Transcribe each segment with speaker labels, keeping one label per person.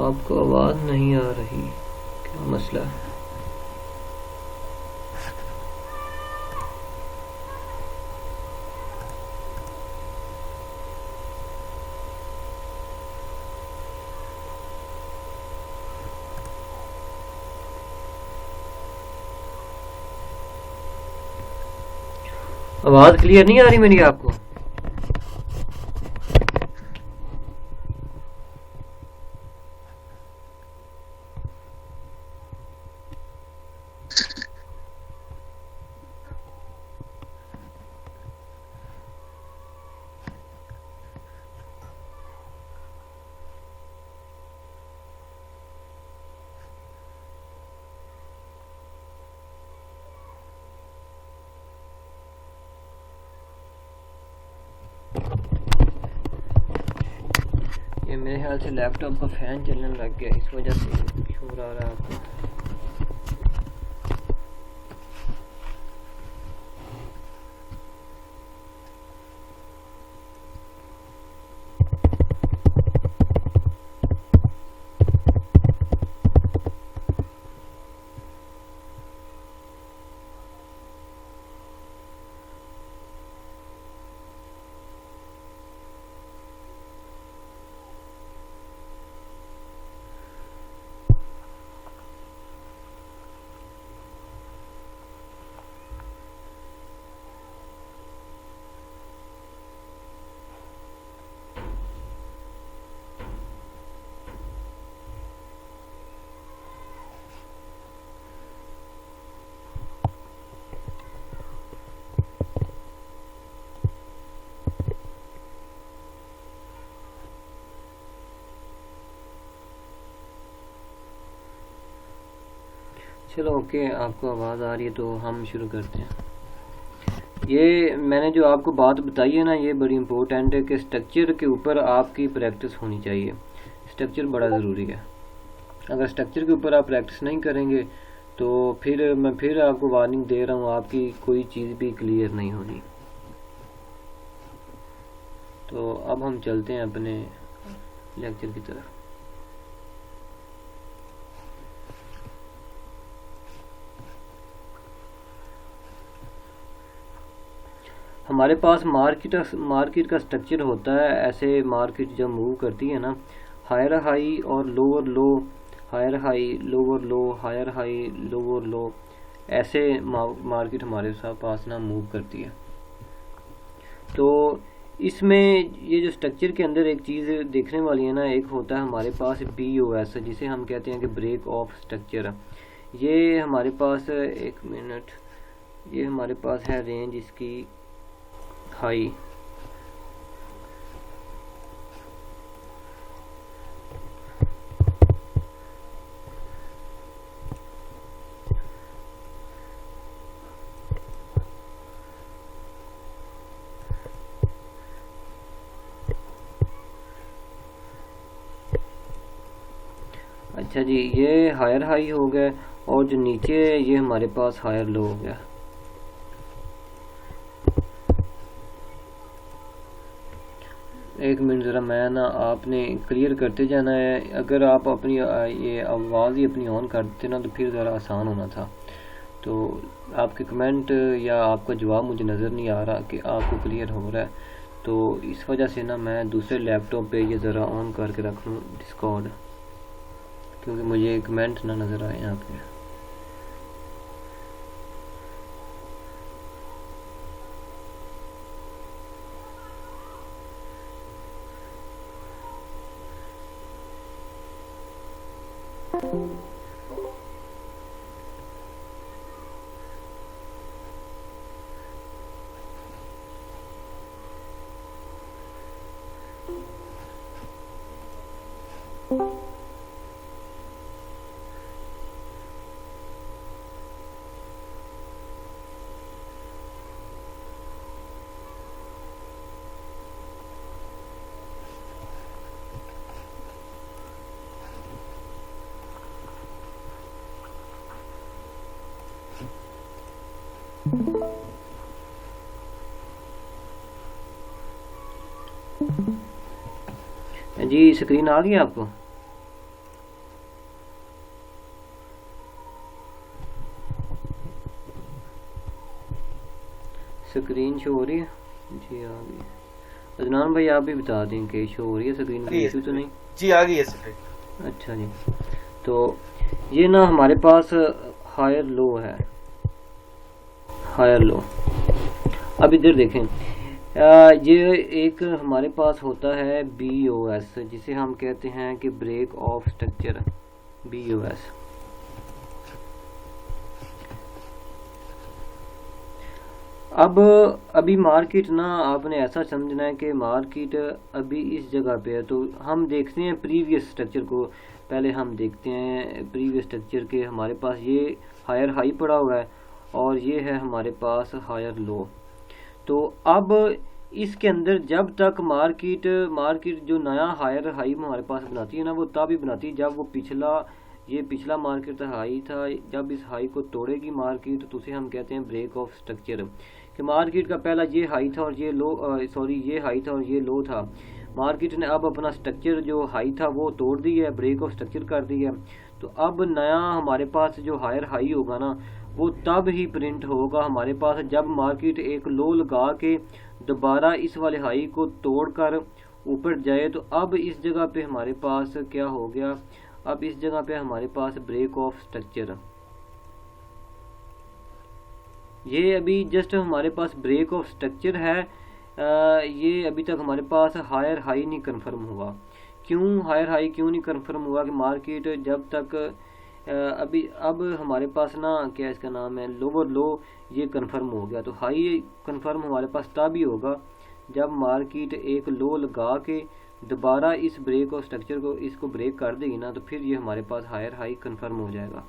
Speaker 1: आपको आवाज़ नहीं आ रही, क्या मसला है? आवाज़ क्लियर नहीं आ रही मेरी आपको? ये मेरे ख्याल से लैपटॉप का फ़ैन चलने लग गया, इस वजह से शोर आ रहा है आपको। चलो ओके, आपको आवाज़ आ रही है तो हम शुरू करते हैं। ये मैंने जो आपको बात बताई है ना, ये बड़ी इम्पोर्टेंट है कि स्ट्रक्चर के ऊपर आपकी प्रैक्टिस होनी चाहिए। स्ट्रक्चर बड़ा ज़रूरी है। अगर स्ट्रक्चर के ऊपर आप प्रैक्टिस नहीं करेंगे तो फिर मैं फिर आपको वार्निंग दे रहा हूँ, आपकी कोई चीज़ भी क्लियर नहीं होनी। तो अब हम चलते हैं अपने लेक्चर की तरफ। हमारे पास मार्केट का स्ट्रक्चर होता है। ऐसे मार्केट जब मूव करती है ना, हायर हाई और lower low, higher high lower low, higher high lower low, ऐसे मार्केट हमारे पास ना मूव करती है। तो इसमें ये जो स्ट्रक्चर के अंदर एक चीज़ देखने वाली है ना, एक होता है हमारे पास BOS, जिसे हम कहते हैं कि ब्रेक ऑफ स्ट्रक्चर। ये हमारे पास, एक मिनट, ये हमारे पास है रेंज इसकी हाई। अच्छा जी, ये हायर हाई हो गया और जो नीचे ये हमारे पास हायर लो हो गया। एक मिनट ज़रा, मैं ना, आपने क्लियर करते जाना है। अगर आप अपनी ये आवाज़ ही अपनी ऑन कर देते ना तो फिर ज़रा आसान होना था। तो आपके कमेंट या आपका जवाब मुझे नज़र नहीं आ रहा कि आपको क्लियर हो रहा है, तो इस वजह से ना मैं दूसरे लैपटॉप पे ये ज़रा ऑन करके रख लूँ डिस्कॉर्ड, क्योंकि मुझे कमेंट ना नज़र आए यहाँ पे। जी स्क्रीन आ गई आपको? स्क्रीन शो हो रही है जी? आ गई। अदनान भाई आप भी बता दें कि शो हो रही है स्क्रीन, कोई इशू तो नहीं?
Speaker 2: जी आ गई है स्क्रीन।
Speaker 1: अच्छा जी। तो ये ना हमारे पास हायर लो है, हायर लो। अब इधर देखें, ये एक हमारे पास होता है BOS, जिसे हम कहते हैं कि ब्रेक ऑफ स्ट्रक्चर, BOS। अब अभी मार्केट ना आपने ऐसा समझना है कि मार्केट अभी इस जगह पे है, तो हम देखते हैं प्रीवियस स्ट्रक्चर को। पहले हम देखते हैं प्रीवियस स्ट्रक्चर के, हमारे पास ये हायर हाई पड़ा हुआ है और ये है हमारे पास हायर लो। तो अब इसके अंदर जब तक मार्केट जो नया हायर हाई हमारे पास बनाती है ना, वो तभी बनाती है जब वो ये पिछला मार्केट हाई था, जब इस हाई को तोड़ेगी मार्केट तो उसे हम कहते हैं ब्रेक ऑफ स्ट्रक्चर। कि मार्केट का पहला ये हाई था और ये लो, ये हाई था और ये लो था। मार्केट ने अब अपना स्ट्रक्चर जो हाई था वो तोड़ दिया है, ब्रेक ऑफ स्ट्रक्चर कर दिया। तो अब नया हमारे पास जो हायर हाई होगा ना, वो तब ही प्रिंट होगा हमारे पास जब मार्केट एक लो लगा के दोबारा इस वाले हाई को तोड़कर ऊपर जाए। तो अब इस जगह पे हमारे पास क्या हो गया, अब इस जगह पे हमारे पास ब्रेक ऑफ स्ट्रक्चर, ये अभी जस्ट हमारे पास ब्रेक ऑफ स्ट्रक्चर है। ये अभी तक हमारे पास हायर हाई नहीं कंफर्म हुआ। क्यों हायर हाई क्यों नहीं कंफर्म हुआ? कि मार्केट जब तक अब हमारे पास ना क्या इसका नाम है, लोअर लो ये कंफर्म हो गया। तो हाई कंफर्म हमारे पास तभी होगा जब मार्केट एक लो लगा के दोबारा इस ब्रेक ऑफ स्ट्रक्चर को इसको ब्रेक कर देगी ना, तो फिर ये हमारे पास हायर हाई कंफर्म हो जाएगा।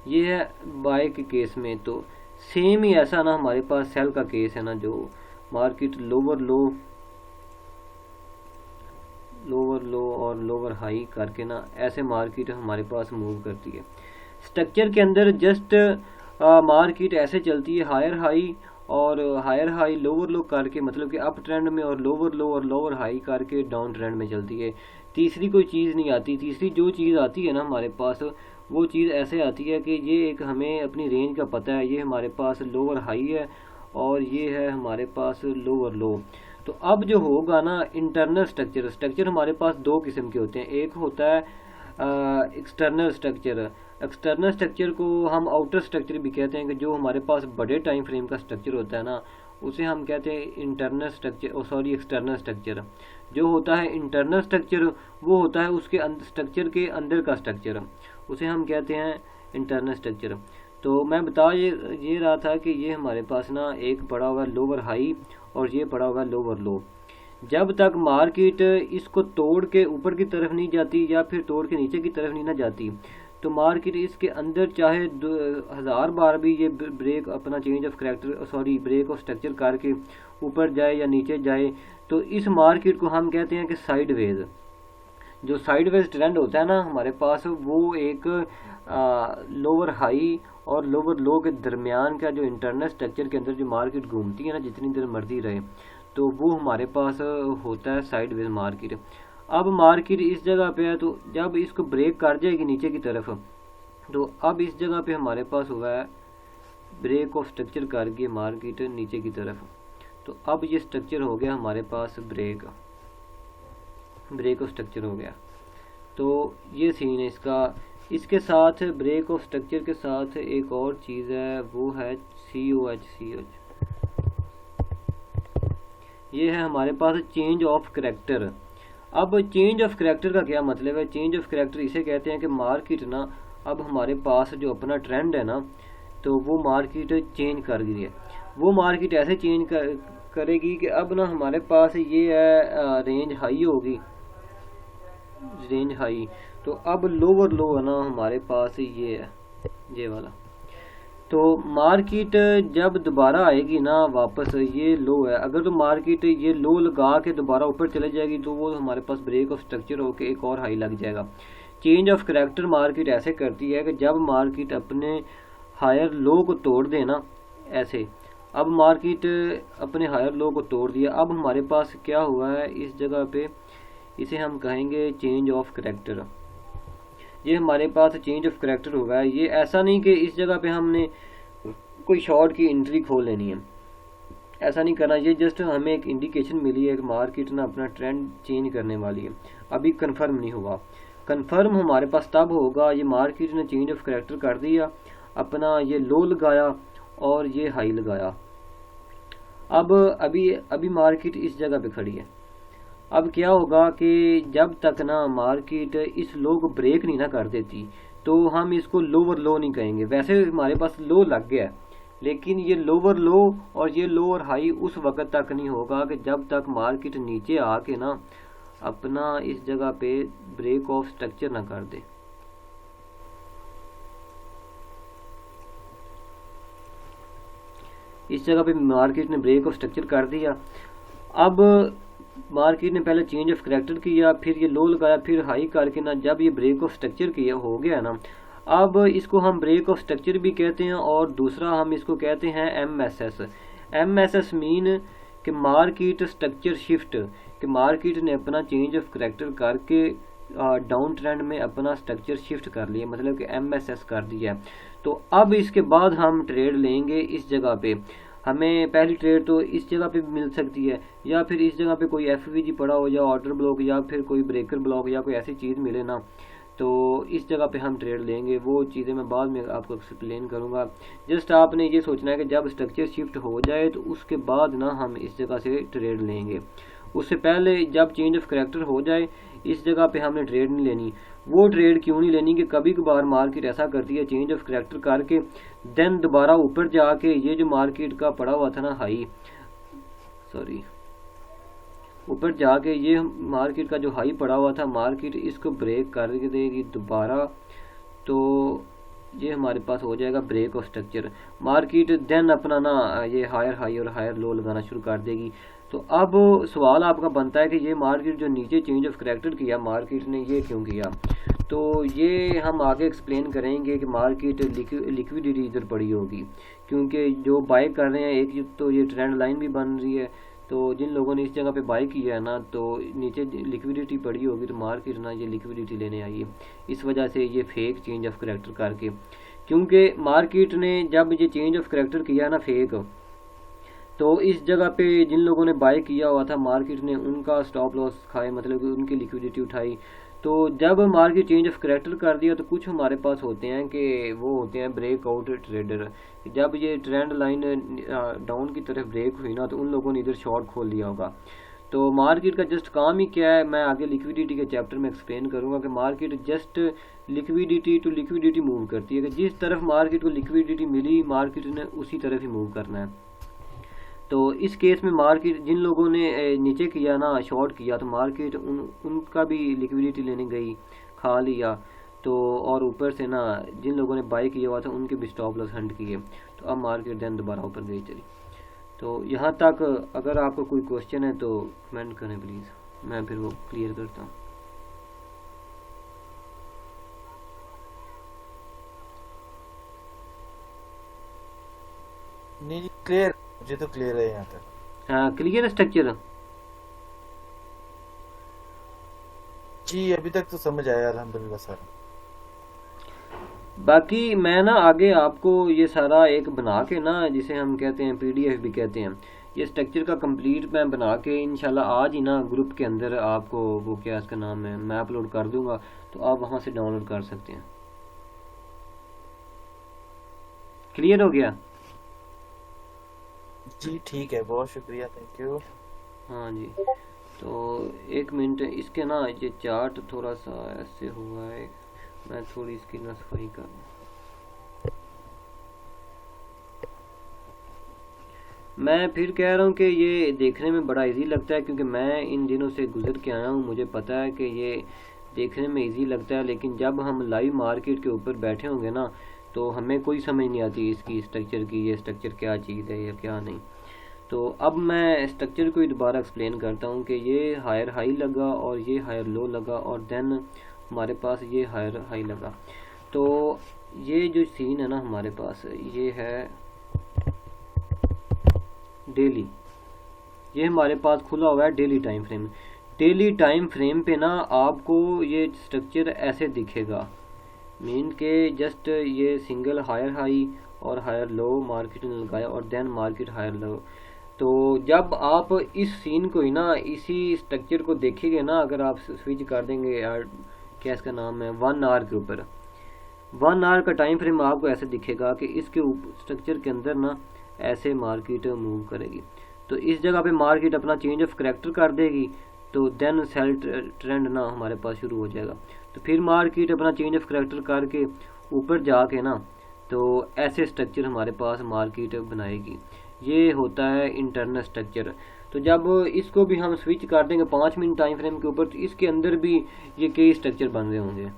Speaker 1: ये है बाय के केस में। तो सेम ही ऐसा ना हमारे पास सेल का केस है ना, जो मार्केट लोअर लो और लोअर हाई करके ना ऐसे मार्केट हमारे पास मूव करती है। स्ट्रक्चर के अंदर जस्ट मार्केट ऐसे चलती है, हायर हाई लोअर लो करके, मतलब कि अप ट्रेंड में, और लोअर हाई करके डाउन ट्रेंड में चलती है। तीसरी कोई चीज़ नहीं आती। तीसरी जो चीज़ आती है ना हमारे पास, वो चीज़ ऐसे आती है कि ये एक हमें अपनी रेंज का पता है, ये हमारे पास लोअर हाई है और ये है हमारे पास लोअर लो। तो अब जो होगा ना इंटरनल स्ट्रक्चर हमारे पास दो किस्म के होते हैं। एक होता है एक्सटर्नल स्ट्रक्चर को हम आउटर स्ट्रक्चर भी कहते हैं, कि जो हमारे पास बड़े टाइम फ्रेम का स्ट्रक्चर होता है ना, उसे हम कहते हैं एक्सटर्नल स्ट्रक्चर। जो होता है इंटरनल स्ट्रक्चर, वो होता है उसके स्ट्रक्चर के अंदर का स्ट्रक्चर, उसे हम कहते हैं इंटरनल स्ट्रक्चर। तो मैं बता ये रहा था कि ये हमारे पास ना एक पड़ा हुआ लोअर हाई और ये पड़ा हुआ लोअर लो। जब तक मार्केट इसको तोड़ के ऊपर की तरफ नहीं जाती या फिर तोड़ के नीचे की तरफ नहीं ना जाती, तो मार्केट इसके अंदर चाहे 1000 बार भी ये ब्रेक अपना ब्रेक ऑफ स्ट्रक्चर करके ऊपर जाए या नीचे जाए, तो इस मार्केट को हम कहते हैं कि साइडवेज। जो साइडवेज ट्रेंड होता है ना हमारे पास, वो एक लोअर हाई और लोअर लो के दरमियान का जो इंटरनल स्ट्रक्चर के अंदर जो मार्केट घूमती है ना, जितनी देर मर्जी रहे, तो वो हमारे पास होता है साइडवेज मार्केट। अब मार्केट इस जगह पे है, तो जब इसको ब्रेक कर जाएगी नीचे की तरफ, तो अब इस जगह पे हमारे पास हुआ है ब्रेक ऑफ स्ट्रक्चर करके मार्केट नीचे की तरफ। तो अब ये स्ट्रक्चर हो गया हमारे पास ब्रेक ऑफ स्ट्रक्चर हो गया। तो ये सीन है इसका। इसके साथ ब्रेक ऑफ स्ट्रक्चर के साथ एक और चीज़ है, वो है COH। ये है हमारे पास चेंज ऑफ करैक्टर। अब चेंज ऑफ करैक्टर का क्या मतलब है? चेंज ऑफ करैक्टर इसे कहते हैं कि मार्केट ना अब हमारे पास जो अपना ट्रेंड है ना, तो वो मार्केट चेंज कर गई है। वो मार्केट ऐसे चेंज करेगी कि अब ना हमारे पास ये है रेंज हाई होगी, रेंज हाई। तो अब लोअर लो है ना हमारे पास ये है, ये वाला। तो मार्केट जब दोबारा आएगी ना वापस, ये लो है, अगर तो मार्केट ये लो लगा के दोबारा ऊपर चले जाएगी, तो वो हमारे पास ब्रेक ऑफ स्ट्रक्चर होके एक और हाई लग जाएगा। चेंज ऑफ करैक्टर मार्केट ऐसे करती है कि जब मार्केट अपने हायर लो को तोड़ दे ना, ऐसे अब मार्केट अपने हायर लो को तोड़ दिया, अब हमारे पास क्या हुआ है इस जगह पे, इसे हम कहेंगे चेंज ऑफ करेक्टर। ये हमारे पास चेंज ऑफ करेक्टर होगा। ये ऐसा नहीं कि इस जगह पे हमने कोई शॉर्ट की एंट्री खोल लेनी है, ऐसा नहीं करना। ये जस्ट हमें एक इंडिकेशन मिली है कि मार्केट ना अपना ट्रेंड चेंज करने वाली है, अभी कंफर्म नहीं हुआ। कंफर्म हमारे पास तब होगा ये मार्केट ने चेंज ऑफ करेक्टर कर दिया, अपना ये लो लगाया और ये हाई लगाया। अब अभी मार्केट इस जगह पे खड़ी है। अब क्या होगा कि जब तक ना मार्केट इस लो को ब्रेक नहीं ना कर देती तो हम इसको लोअर लो नहीं कहेंगे। वैसे हमारे पास लो लग गया है, लेकिन ये लोअर लो और ये लोअर हाई उस वक्त तक नहीं होगा कि जब तक मार्केट नीचे आके ना अपना इस जगह पे ब्रेक ऑफ स्ट्रक्चर ना कर दे। इस जगह पे मार्केट ने ब्रेक ऑफ स्ट्रक्चर कर दिया। अब मार्केट ने पहले चेंज ऑफ करेक्टर किया, फिर ये लो लगाया, फिर हाई करके ना जब ये ब्रेक ऑफ स्ट्रक्चर किया हो गया ना, अब इसको हम ब्रेक ऑफ स्ट्रक्चर भी कहते हैं और दूसरा हम इसको कहते हैं MSS। MSS मीन कि मार्केट स्ट्रक्चर शिफ्ट, कि मार्केट ने अपना चेंज ऑफ करेक्टर करके डाउन ट्रेंड में अपना स्ट्रक्चर शिफ्ट कर लिया, मतलब कि MSS कर दिया। तो अब इसके बाद हम ट्रेड लेंगे इस जगह पे। हमें पहली ट्रेड तो इस जगह पे मिल सकती है, या फिर इस जगह पे कोई FVG पड़ा हो या ऑर्डर ब्लॉक या फिर कोई ब्रेकर ब्लॉक या कोई ऐसी चीज़ मिले ना, तो इस जगह पे हम ट्रेड लेंगे। वो चीज़ें मैं बाद में आपको एक्सप्लेन करूँगा। जस्ट आपने ये सोचना है कि जब स्ट्रक्चर शिफ्ट हो जाए तो उसके बाद ना हम इस जगह से ट्रेड लेंगे। उससे पहले जब चेंज ऑफ करेक्टर हो जाए इस जगह पे हमने ट्रेड नहीं लेनी। वो ट्रेड क्यों नहीं लेनी कि कभी कभार मार्केट ऐसा करती है चेंज ऑफ करेक्टर करके देन दोबारा ऊपर जाके ये जो मार्केट का पड़ा हुआ था ना हाई, ऊपर जाके ये मार्केट का जो हाई पड़ा हुआ था मार्केट इसको ब्रेक कर देगी दोबारा, तो ये हमारे पास हो जाएगा break of structure. Market then अपना ना ये हायर हाई और हायर लो लगाना शुरू कर देगी। तो अब सवाल आपका बनता है कि ये मार्केट जो नीचे चेंज ऑफ करेक्टर किया मार्केट ने, ये क्यों किया? तो ये हम आगे एक्सप्लेन करेंगे कि मार्केट लिक्विडिटी इधर पड़ी होगी, क्योंकि जो बाय कर रहे हैं एक तो ये ट्रेंड लाइन भी बन रही है, तो जिन लोगों ने इस जगह पे बाय किया है ना तो नीचे लिक्विडिटी पड़ी होगी, तो मार्केट ना ये लिक्विडिटी लेने आई है। इस वजह से ये फेक चेंज ऑफ करेक्टर करके, क्योंकि मार्केट ने जब ये चेंज ऑफ करेक्टर किया ना फेक, तो इस जगह पे जिन लोगों ने बाय किया हुआ था मार्केट ने उनका स्टॉप लॉस खाए, मतलब कि उनकी लिक्विडिटी उठाई। तो जब मार्केट चेंज ऑफ करेक्टर कर दिया तो कुछ हमारे पास होते हैं कि वो होते हैं ब्रेकआउट ट्रेडर। जब ये ट्रेंड लाइन डाउन की तरफ ब्रेक हुई ना तो उन लोगों ने इधर शॉर्ट खोल लिया होगा। तो मार्केट का जस्ट काम ही क्या है, मैं आगे लिक्विडिटी के चैप्टर में एक्सप्लेन करूंगा कि market just liquidity to liquidity move करती है, कि जिस तरफ मार्केट को लिक्विडिटी मिली मार्केट ने उसी तरफ ही मूव करना है। तो इस केस में मार्केट जिन लोगों ने नीचे किया ना शॉर्ट किया तो मार्केट उनका भी लिक्विडिटी लेने गई, खा लिया। तो और ऊपर से ना जिन लोगों ने बाय किया हुआ था उनके भी स्टॉप लॉस हंट किए, तो अब मार्केट देन दोबारा ऊपर गई चली। तो यहाँ तक अगर आपको कोई क्वेश्चन है तो कमेंट करें प्लीज़, मैं फिर वो क्लियर करता हूँ।
Speaker 2: नहीं क्लियर, मुझे तो क्लियर है यहाँ तक।
Speaker 1: हाँ क्लियर है स्ट्रक्चर?
Speaker 2: जी अभी तक तो समझ आया अल्हम्दुलिल्लाह सारा।
Speaker 1: बाकी मैं ना आगे आपको ये सारा एक बना के ना, जिसे हम कहते हैं PDF भी कहते हैं, ये स्ट्रक्चर का कंप्लीट मैं बना के इंशाल्लाह आज ही ना ग्रुप के अंदर आपको वो क्या इसका नाम है मैं अपलोड कर दूंगा, तो आप वहाँ से डाउनलोड कर सकते हैं। क्लियर हो गया?
Speaker 2: जी ठीक है, बहुत शुक्रिया, थैंक यू।
Speaker 1: हाँ जी, तो एक मिनट, इसके ना ये चार्ट थोड़ा सा ऐसे हुआ है, मैं थोड़ी इसकी ना सफाई कर दूं। मैं फिर कह रहा हूँ कि ये देखने में बड़ा इजी लगता है, क्योंकि मैं इन दिनों से गुजर के आया हूँ, मुझे पता है कि ये देखने में इजी लगता है, लेकिन जब हम लाइव मार्केट के ऊपर बैठे होंगे ना तो हमें कोई समझ नहीं आती इसकी स्ट्रक्चर की, ये स्ट्रक्चर क्या चीज़ है या क्या नहीं। तो अब मैं स्ट्रक्चर को दोबारा एक्सप्लेन करता हूँ कि ये हायर हाई लगा और ये हायर लो लगा और देन हमारे पास ये हायर हाई लगा। तो ये जो सीन है ना हमारे पास, ये है डेली, ये हमारे पास खुला हुआ है daily time frame. Daily time frame पे ना आपको ये स्ट्रक्चर ऐसे दिखेगा, मीन के जस्ट ये सिंगल हायर हाई और हायर लो मार्केट ने लगाया और देन मार्केट हायर लो। तो जब आप इस सीन को ही ना, इसी स्ट्रक्चर को देखेंगे ना, अगर आप स्विच कर देंगे यार, क्या इसका नाम है, 1 आवर के ऊपर, 1 आवर का टाइम फ्रेम आपको ऐसे दिखेगा कि इसके स्ट्रक्चर के अंदर ना ऐसे मार्केट मूव करेगी। तो इस जगह पे मार्केट अपना चेंज ऑफ करेक्टर कर देगी, तो देन सेल ट्रेंड ना हमारे पास शुरू हो जाएगा। तो फिर मार्केट अपना चेंज ऑफ करेक्टर करके ऊपर जाके ना, तो ऐसे स्ट्रक्चर हमारे पास मार्केट बनाएगी। ये होता है इंटरनल स्ट्रक्चर। तो जब इसको भी हम स्विच कर देंगे 5 मिनट टाइम फ्रेम के ऊपर, तो इसके अंदर भी ये कई स्ट्रक्चर बन रहे होंगे।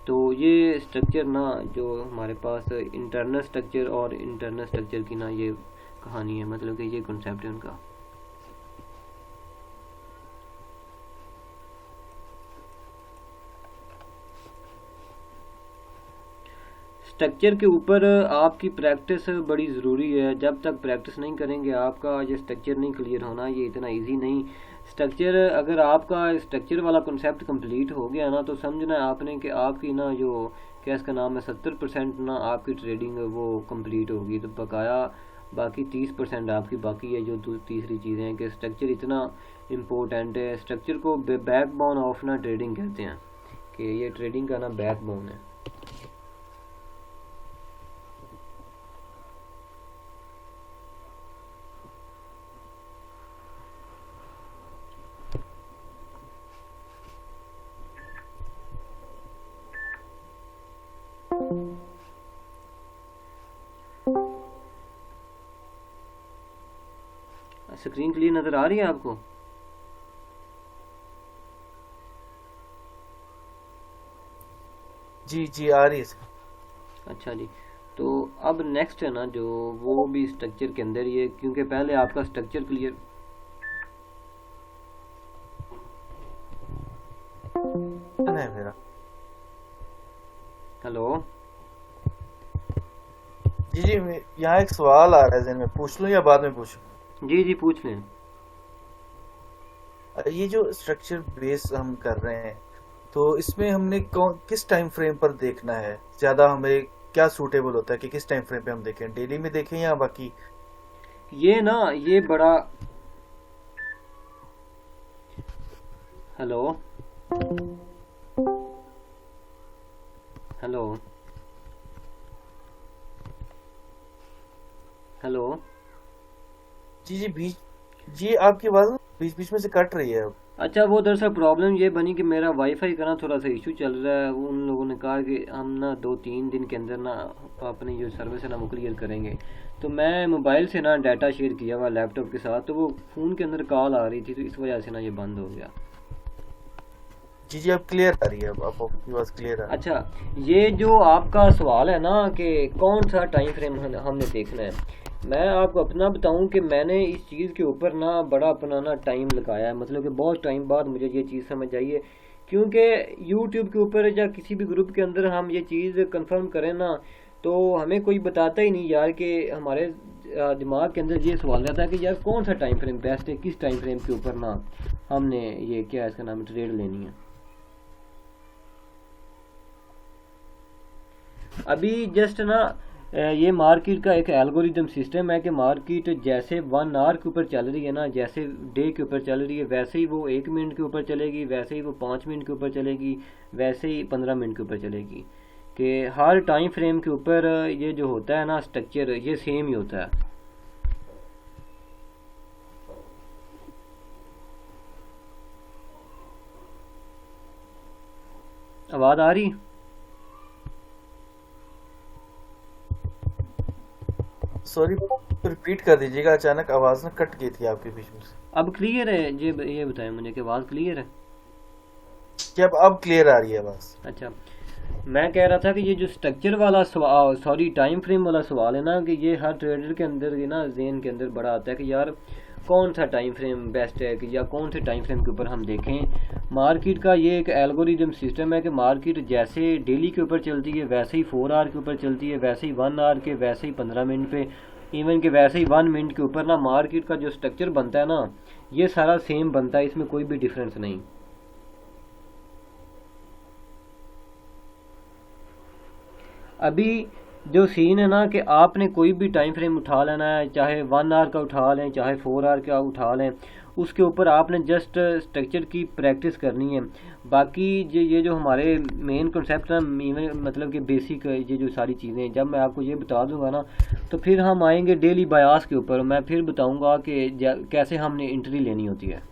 Speaker 1: तो ये स्ट्रक्चर ना जो हमारे पास इंटरनल स्ट्रक्चर और इंटरनल स्ट्रक्चर की ना ये कहानी है, मतलब कि ये कॉन्सेप्ट है उनका। स्ट्रक्चर के ऊपर आपकी प्रैक्टिस बड़ी ज़रूरी है। जब तक प्रैक्टिस नहीं करेंगे आपका ये स्ट्रक्चर नहीं क्लियर होना, ये इतना इजी नहीं। स्ट्रक्चर अगर आपका स्ट्रक्चर वाला कॉन्सेप्ट कंप्लीट हो गया ना, तो समझना है आपने कि आपकी ना जो क्या इसका नाम है 70% ना आपकी ट्रेडिंग वो कंप्लीट होगी। तो बकाया बाकी 30% आपकी बाकी है। जो तीसरी चीज़ें हैं कि स्ट्रक्चर इतना इम्पोर्टेंट है। स्ट्रक्चर को बैकबोन ऑफ ना ट्रेडिंग कहते हैं, कि ये ट्रेडिंग का ना बैकबोन है। स्क्रीन क्लियर नज़र आ रही है आपको?
Speaker 2: जी जी आ रही है सर।
Speaker 1: अच्छा जी। तो अब नेक्स्ट है ना जो, वो भी स्ट्रक्चर के अंदर ये, क्योंकि पहले आपका स्ट्रक्चर क्लियर।
Speaker 2: है मेरा।
Speaker 1: हेलो
Speaker 2: जी जी, यहाँ एक सवाल आ रहा है ज़हन में, पूछ लूँ या बाद में पूछूं?
Speaker 1: जी जी पूछ लें।
Speaker 2: ये जो स्ट्रक्चर बेस हम कर रहे हैं, तो इसमें हमने किस टाइम फ्रेम पर देखना है? ज्यादा हमें क्या सूटेबल होता है कि किस टाइम फ्रेम पे हम देखें? डेली में देखें या बाकी?
Speaker 1: ये ना ये बड़ा, हेलो हेलो हेलो
Speaker 2: जी जी जी आपकी आवाज बीच बीच में से कट रही है अब।
Speaker 1: अच्छा, वो दरअसल प्रॉब्लम ये बनी कि मेरा वाईफाई का ना थोड़ा सा इशू चल रहा है। उन लोगों ने कहा कि हम ना 2-3 दिन के अंदर ना अपनी जो सर्विस है ना वो क्लियर करेंगे। तो मैं मोबाइल से ना डाटा शेयर किया हुआ लैपटॉप के साथ, तो वो फ़ोन के अंदर कॉल आ रही थी, तो इस वजह से ना ये बंद हो गया।
Speaker 2: जी जी अब क्लियर आ रही है, अब आपकी आवाज क्लियर आ रही है।
Speaker 1: अच्छा, ये जो आपका सवाल है ना कि कौन सा टाइम फ्रेम हमने देखना है, मैं आपको अपना बताऊं कि मैंने इस चीज़ के ऊपर ना बड़ा अपना ना टाइम लगाया है। मतलब कि बहुत टाइम बाद मुझे ये चीज़ समझ आई है, क्योंकि यूट्यूब के ऊपर या किसी भी ग्रुप के अंदर हम ये चीज़ कंफर्म करें ना, तो हमें कोई बताता ही नहीं यार। कि हमारे दिमाग के अंदर ये सवाल रहता है कि यार कौन सा टाइम फ्रेम बेस्ट है, किस टाइम फ्रेम के ऊपर ना हमने ये क्या इसका नाम ट्रेड लेनी है। अभी जस्ट ना ये मार्केट का एक एल्गोरिदम सिस्टम है कि मार्केट जैसे 1 आवर के ऊपर चल रही है ना, जैसे डे के ऊपर चल रही है, वैसे ही वो 1 मिनट के ऊपर चलेगी, वैसे ही वो 5 मिनट के ऊपर चलेगी, वैसे ही 15 मिनट के ऊपर चलेगी। कि हर टाइम फ्रेम के ऊपर ये जो होता है ना स्ट्रक्चर, ये सेम ही होता है। आवाज़ आ रही?
Speaker 2: सॉरी, रिपीट कर दीजिएगा, अचानक आवाज ना कट गई थी आपके बीच में से।
Speaker 1: अब क्लियर है? ये बताएं मुझे कि आवाज़ क्लियर है?
Speaker 2: क्या अब क्लियर आ रही है आवाज?
Speaker 1: अच्छा, मैं कह रहा था कि ये जो स्ट्रक्चर वाला सवाल, सॉरी टाइम फ्रेम वाला सवाल है ना, कि ये हर ट्रेडर के अंदर ये ना जेन के अंदर बड़ा आता है कि यार कौन सा टाइम फ्रेम बेस्ट है, कि या कौन से टाइम फ्रेम के ऊपर हम देखें। मार्केट का ये एक एल्गोरिदम सिस्टम है कि मार्केट जैसे डेली के ऊपर चलती है, वैसे ही 4 आवर के ऊपर चलती है, वैसे ही 1 आवर के, वैसे ही 15 मिनट पे, इवन कि वैसे ही 1 मिनट के ऊपर ना मार्केट का जो स्ट्रक्चर बनता है ना, ये सारा सेम बनता है, इसमें कोई भी डिफरेंस नहीं। अभी जो सीन है ना कि आपने कोई भी टाइम फ्रेम उठा लेना है, चाहे 1 आवर का उठा लें, चाहे 4 आवर का उठा लें, उसके ऊपर आपने जस्ट स्ट्रक्चर की प्रैक्टिस करनी है। बाकी ये जो हमारे मेन कॉन्सेप्ट ना, मतलब कि बेसिक ये जो सारी चीज़ें जब मैं आपको ये बता दूंगा ना, तो फिर हम आएंगे डेली बायास के ऊपर। मैं फिर बताऊंगा कि कैसे हमने एंट्री लेनी होती है।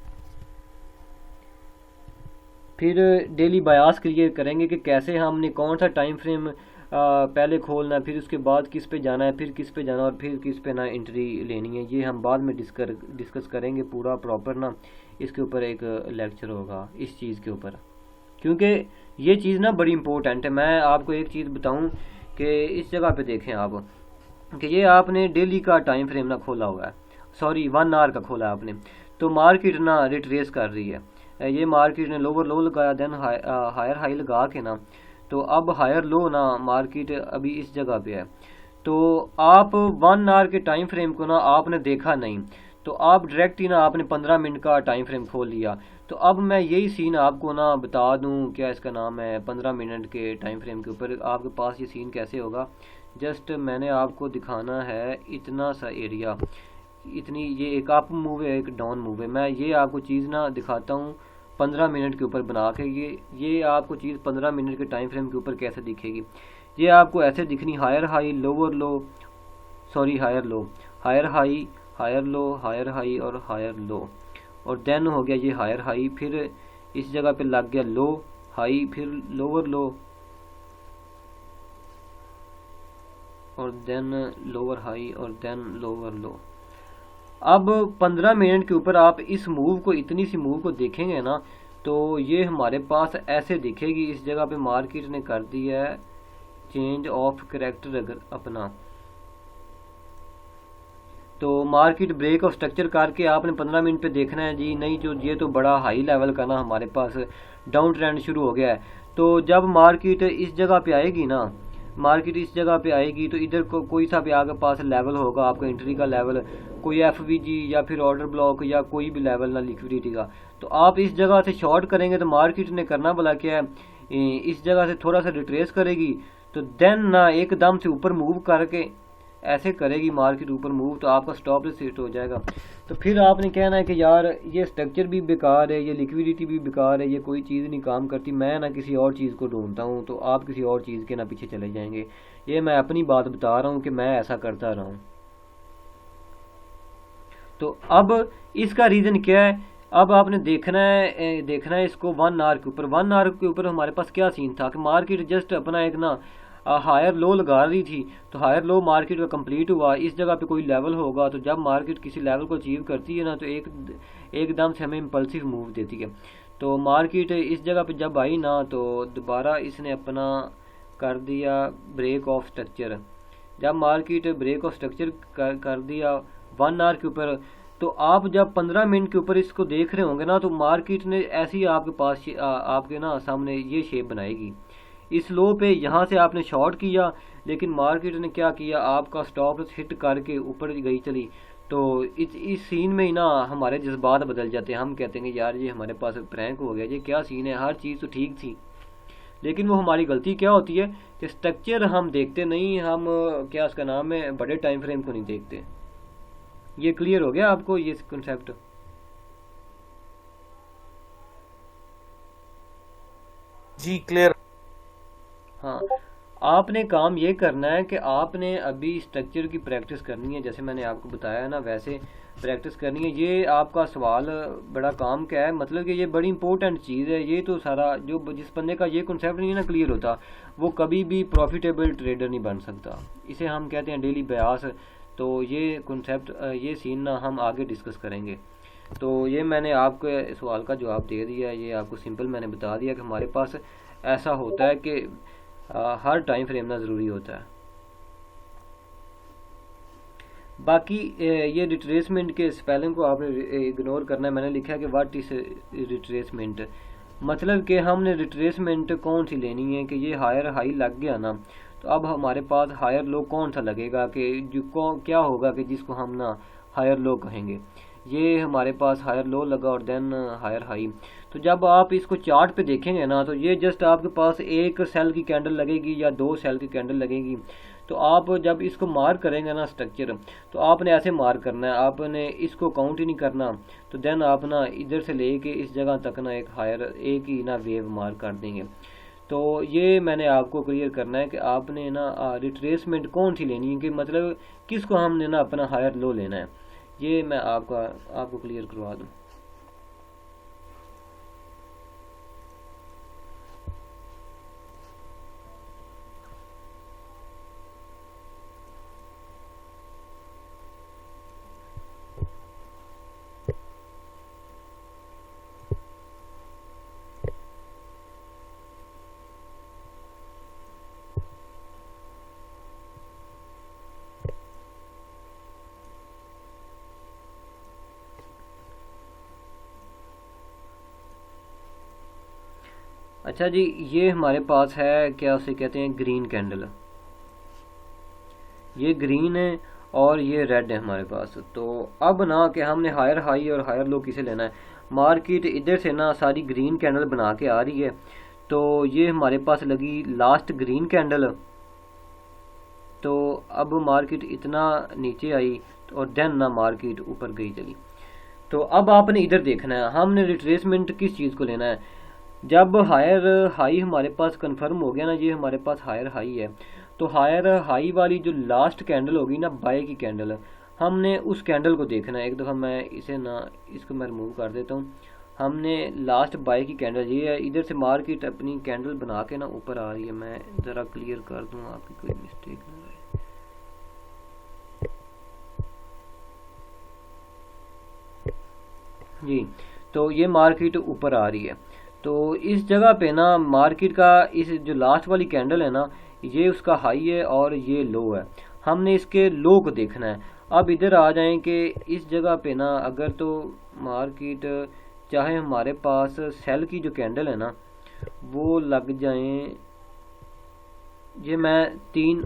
Speaker 1: फिर डेली बायास क्रिएट करेंगे कि कैसे हमने कौन सा टाइम फ्रेम पहले खोलना है, फिर उसके बाद किस पे जाना है, फिर किस पे जाना और फिर किस पे ना एंट्री लेनी है। ये हम बाद में डिस्कस करेंगे पूरा प्रॉपर ना, इसके ऊपर एक लेक्चर होगा इस चीज़ के ऊपर, क्योंकि ये चीज़ ना बड़ी इंपॉर्टेंट है। मैं आपको एक चीज़ बताऊं कि इस जगह पे देखें आप कि ये आपने डेली का टाइम फ्रेम ना खोला हुआ है, सॉरी 1 आवर का खोला है आपने, तो मार्केट ना रिट्रेस कर रही है। ये मार्केट ने लोअर लो लगाया, देन हायर हाई लगा के ना, तो अब हायर लो ना मार्केट अभी इस जगह पे है। तो आप 1 आवर के टाइम फ्रेम को ना आपने देखा नहीं, तो आप डायरेक्ट ही ना आपने 15 मिनट का टाइम फ्रेम खोल लिया। तो अब मैं यही सीन आपको ना बता दूं, क्या इसका नाम है, 15 मिनट के टाइम फ्रेम के ऊपर आपके पास ये सीन कैसे होगा। जस्ट मैंने आपको दिखाना है इतना सा एरिया, इतनी, ये एक अप मूव है एक डाउन मूव है। मैं ये आपको चीज़ ना दिखाता हूँ 15 मिनट के ऊपर बना के। ये आपको चीज़ 15 मिनट के टाइम फ्रेम के ऊपर कैसे दिखेगी। ये आपको ऐसे दिखनी, higher high lower low, sorry higher low, higher high, higher low, higher high और हायर लो, और देन हो गया ये हायर हाई, फिर इस जगह पे लग गया लो हाई, फिर लोअर लो और देन लोअर हाई और देन लोअर लो। अब 15 मिनट के ऊपर आप इस मूव को, इतनी सी मूव को देखेंगे ना, तो ये हमारे पास ऐसे दिखेगी। इस जगह पे मार्केट ने कर दिया है चेंज ऑफ करेक्टर अगर अपना, तो मार्केट ब्रेक ऑफ स्ट्रक्चर करके आपने 15 मिनट पे देखना है जी। नहीं जो ये तो बड़ा हाई लेवल का ना हमारे पास डाउन ट्रेंड शुरू हो गया है। तो जब मार्केट इस जगह पे आएगी ना, मार्केट इस जगह पे आएगी, तो इधर कोई सा भी आपके पास लेवल होगा, आपका एंट्री का लेवल, कोई एफवीजी या फिर ऑर्डर ब्लॉक या कोई भी लेवल ना लिक्विडिटी का, तो आप इस जगह से शॉर्ट करेंगे तो मार्केट ने करना भला क्या है, इस जगह से थोड़ा सा रिट्रेस करेगी, तो देन ना एकदम से ऊपर मूव करके ऐसे करेगी मार्केट ऊपर मूव, तो आपका स्टॉप लॉस हिट हो जाएगा। तो फिर आपने कहना है कि यार ये स्ट्रक्चर भी बेकार है, ये लिक्विडिटी भी बेकार है, ये कोई चीज़ नहीं काम करती, मैं ना किसी और चीज़ को ढूंढता हूँ। तो आप किसी और चीज़ के ना पीछे चले जाएंगे। ये मैं अपनी बात बता रहा हूँ कि मैं ऐसा करता रहा हूँ। तो अब इसका रीज़न क्या है, अब आपने देखना है इसको 1 आवर के ऊपर। 1 आवर के ऊपर हमारे पास क्या सीन था कि मार्केट जस्ट अपना एक ना हायर लो लगा रही थी, तो हायर लो मार्केट का कंप्लीट हुआ। इस जगह पे कोई लेवल होगा, तो जब मार्केट किसी लेवल को अचीव करती है ना, तो एकदम से हमें इम्पल्सिव मूव देती है। तो मार्केट इस जगह पे जब आई ना, तो दोबारा इसने अपना कर दिया ब्रेक ऑफ स्ट्रक्चर। जब मार्केट ब्रेक ऑफ स्ट्रक्चर कर दिया 1 आवर के ऊपर, तो आप जब 15 मिनट के ऊपर इसको देख रहे होंगे ना, तो मार्केट ने ऐसी आपके पास आपके ना सामने ये शेप बनाएगी। इस लो पे यहाँ से आपने शॉर्ट किया, लेकिन मार्केट ने क्या किया, आपका स्टॉप लॉस हिट करके ऊपर गई चली। तो इस सीन में ही ना हमारे जज्बात बदल जाते हैं। हम कहते हैं यार ये हमारे पास प्रैंक हो गया, ये क्या सीन है, हर चीज़ तो ठीक थी। लेकिन वो हमारी गलती क्या होती है कि स्ट्रक्चर हम देखते नहीं, हम क्या उसका नाम है, बड़े टाइम फ्रेम को नहीं देखते। ये क्लियर हो गया आपको ये कंसेप्ट?
Speaker 2: जी क्लियर।
Speaker 1: हाँ, आपने काम ये करना है कि आपने अभी स्ट्रक्चर की प्रैक्टिस करनी है, जैसे मैंने आपको बताया है ना वैसे प्रैक्टिस करनी है। ये आपका सवाल बड़ा काम का है, मतलब कि ये बड़ी इंपॉर्टेंट चीज़ है। ये तो सारा जो जिस बंदे का ये कॉन्सेप्ट नहीं है ना क्लियर होता, वो कभी भी प्रॉफिटेबल ट्रेडर नहीं बन सकता। इसे हम कहते हैं डेली बयास। तो ये कॉन्सेप्ट, ये सीन ना हम आगे डिस्कस करेंगे। तो ये मैंने आपके सवाल का जवाब दे दिया, ये आपको सिंपल मैंने बता दिया कि हमारे पास ऐसा होता है कि हर टाइम फ्रेम ना ज़रूरी होता है। बाकी ये रिट्रेसमेंट के स्पेलिंग को आपने इग्नोर करना है। मैंने लिखा है कि व्हाट इज रिट्रेसमेंट, मतलब कि हमने रिट्रेसमेंट कौन सी लेनी है कि ये हायर हाई लग गया ना, तो अब हमारे पास हायर लो कौन सा लगेगा कि क्या होगा कि जिसको हम ना हायर लो कहेंगे। ये हमारे पास हायर लो लगा और देन हायर हाई। तो जब आप इसको चार्ट पे देखेंगे ना, तो ये जस्ट आपके पास एक सेल की कैंडल लगेगी या दो सेल की कैंडल लगेगी। तो आप जब इसको मार्क करेंगे ना स्ट्रक्चर, तो आपने ऐसे मार्क करना है, आपने इसको काउंट ही नहीं करना। तो देन आप ना इधर से लेके इस जगह तक ना एक हायर एक ही ना वेव मार्क कर देंगे। तो ये मैंने आपको क्लियर करना है कि आपने ना रिट्रेसमेंट कौन सी लेनी है, कि मतलब किसको हमने ना अपना हायर लो लेना है। ये मैं आपको क्लियर करवा दूँ। अच्छा जी, ये हमारे पास है क्या उसे कहते हैं, ग्रीन कैंडल। ये ग्रीन है और ये रेड है हमारे पास। तो अब ना कि हमने हायर हाई और हायर लो किसे लेना है। मार्केट इधर से ना सारी ग्रीन कैंडल बना के आ रही है। तो ये हमारे पास लगी लास्ट ग्रीन कैंडल। तो अब मार्केट इतना नीचे आई और देन ना मार्केट ऊपर गई चली। तो अब आपने इधर देखना है, हमने रिट्रेसमेंट किस चीज़ को लेना है। जब हायर हाई हमारे पास कंफर्म हो गया ना, ये हमारे पास हायर हाई है, तो हायर हाई वाली जो लास्ट कैंडल होगी ना, बाय की कैंडल, हमने उस कैंडल को देखना है। एक दफ़ा मैं इसे ना इसको मैं रिमूव कर देता हूँ। हमने लास्ट बाय की कैंडल ये है, इधर से मार्केट अपनी कैंडल बना के ना ऊपर आ रही है। मैं ज़रा क्लियर कर दूँ आपकी कोई मिस्टेक ना रहे। जी, तो ये मार्केट ऊपर आ रही है। तो इस जगह पे ना मार्केट का इस जो लास्ट वाली कैंडल है ना, ये उसका हाई है और ये लो है। हमने इसके लो को देखना है। अब इधर आ जाएं कि इस जगह पे ना अगर तो मार्केट चाहे हमारे पास सेल की जो कैंडल है ना वो लग जाए, ये मैं तीन,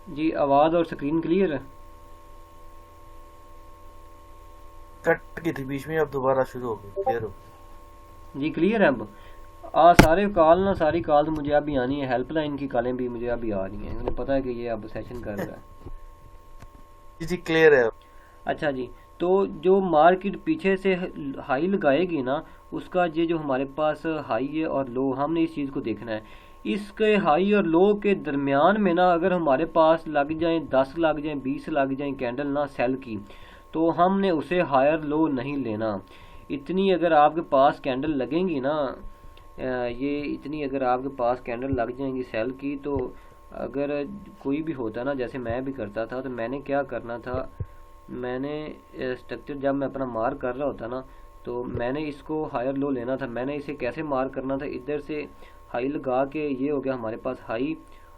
Speaker 1: जी आवाज़ और स्क्रीन क्लियर है।
Speaker 2: कट की थी बीच में, अब दोबारा शुरू हो गई, क्लियर हो।
Speaker 1: जी क्लियर है अब। सारे कॉल ना सारी कॉल तो मुझे अभी आनी है, हेल्पलाइन की कॉलें भी मुझे अभी आ रही हैं, मुझे पता है कि ये अब सेशन कर रहा है।
Speaker 2: जी जी क्लियर है।
Speaker 1: अच्छा जी, तो जो मार्केट पीछे से हाई लगाएगी ना, उसका ये जो हमारे पास हाई है और लो, हमने इस चीज़ को देखना है। इसके हाई और लो के दरमियान में ना अगर हमारे पास लग जाए 10 लग जाए 20 लग जाए कैंडल ना सेल की, तो हमने उसे हायर लो नहीं लेना। इतनी अगर आपके पास कैंडल लगेंगी ना, ये इतनी अगर आपके पास कैंडल लग जाएंगी सेल की, तो अगर कोई भी होता ना, जैसे मैं भी करता था, तो मैंने क्या करना था, मैंने स्ट्रक्चर जब मैं अपना मार्क कर रहा होता ना, तो मैंने इसको हायर लो लेना था। मैंने इसे कैसे मार्क करना था, इधर से हाई लगा के, ये हो गया हमारे पास हाई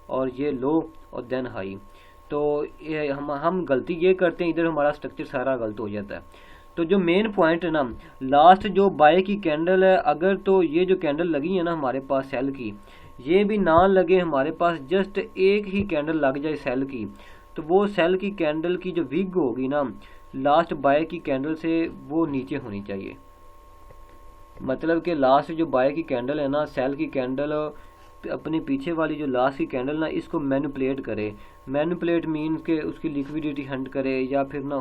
Speaker 1: और ये लो और देन हाई। तो ये हम गलती ये करते हैं, इधर हमारा स्ट्रक्चर सारा गलत हो जाता है। तो जो मेन पॉइंट है ना, लास्ट जो बाय की कैंडल है, अगर तो ये जो कैंडल लगी है ना हमारे पास सेल की, ये भी ना लगे हमारे पास, जस्ट एक ही कैंडल लग जाए सेल की, तो वो सेल की कैंडल की जो विग होगी ना लास्ट बाय की कैंडल से, वो नीचे होनी चाहिए। मतलब कि लास्ट जो बाय की कैंडल है ना, सेल की कैंडल अपने पीछे वाली जो लास्ट की कैंडल ना, इसको मैनिपुलेट करे। मैनिपुलेट मीन के उसकी लिक्विडिटी हंट करे, या फिर ना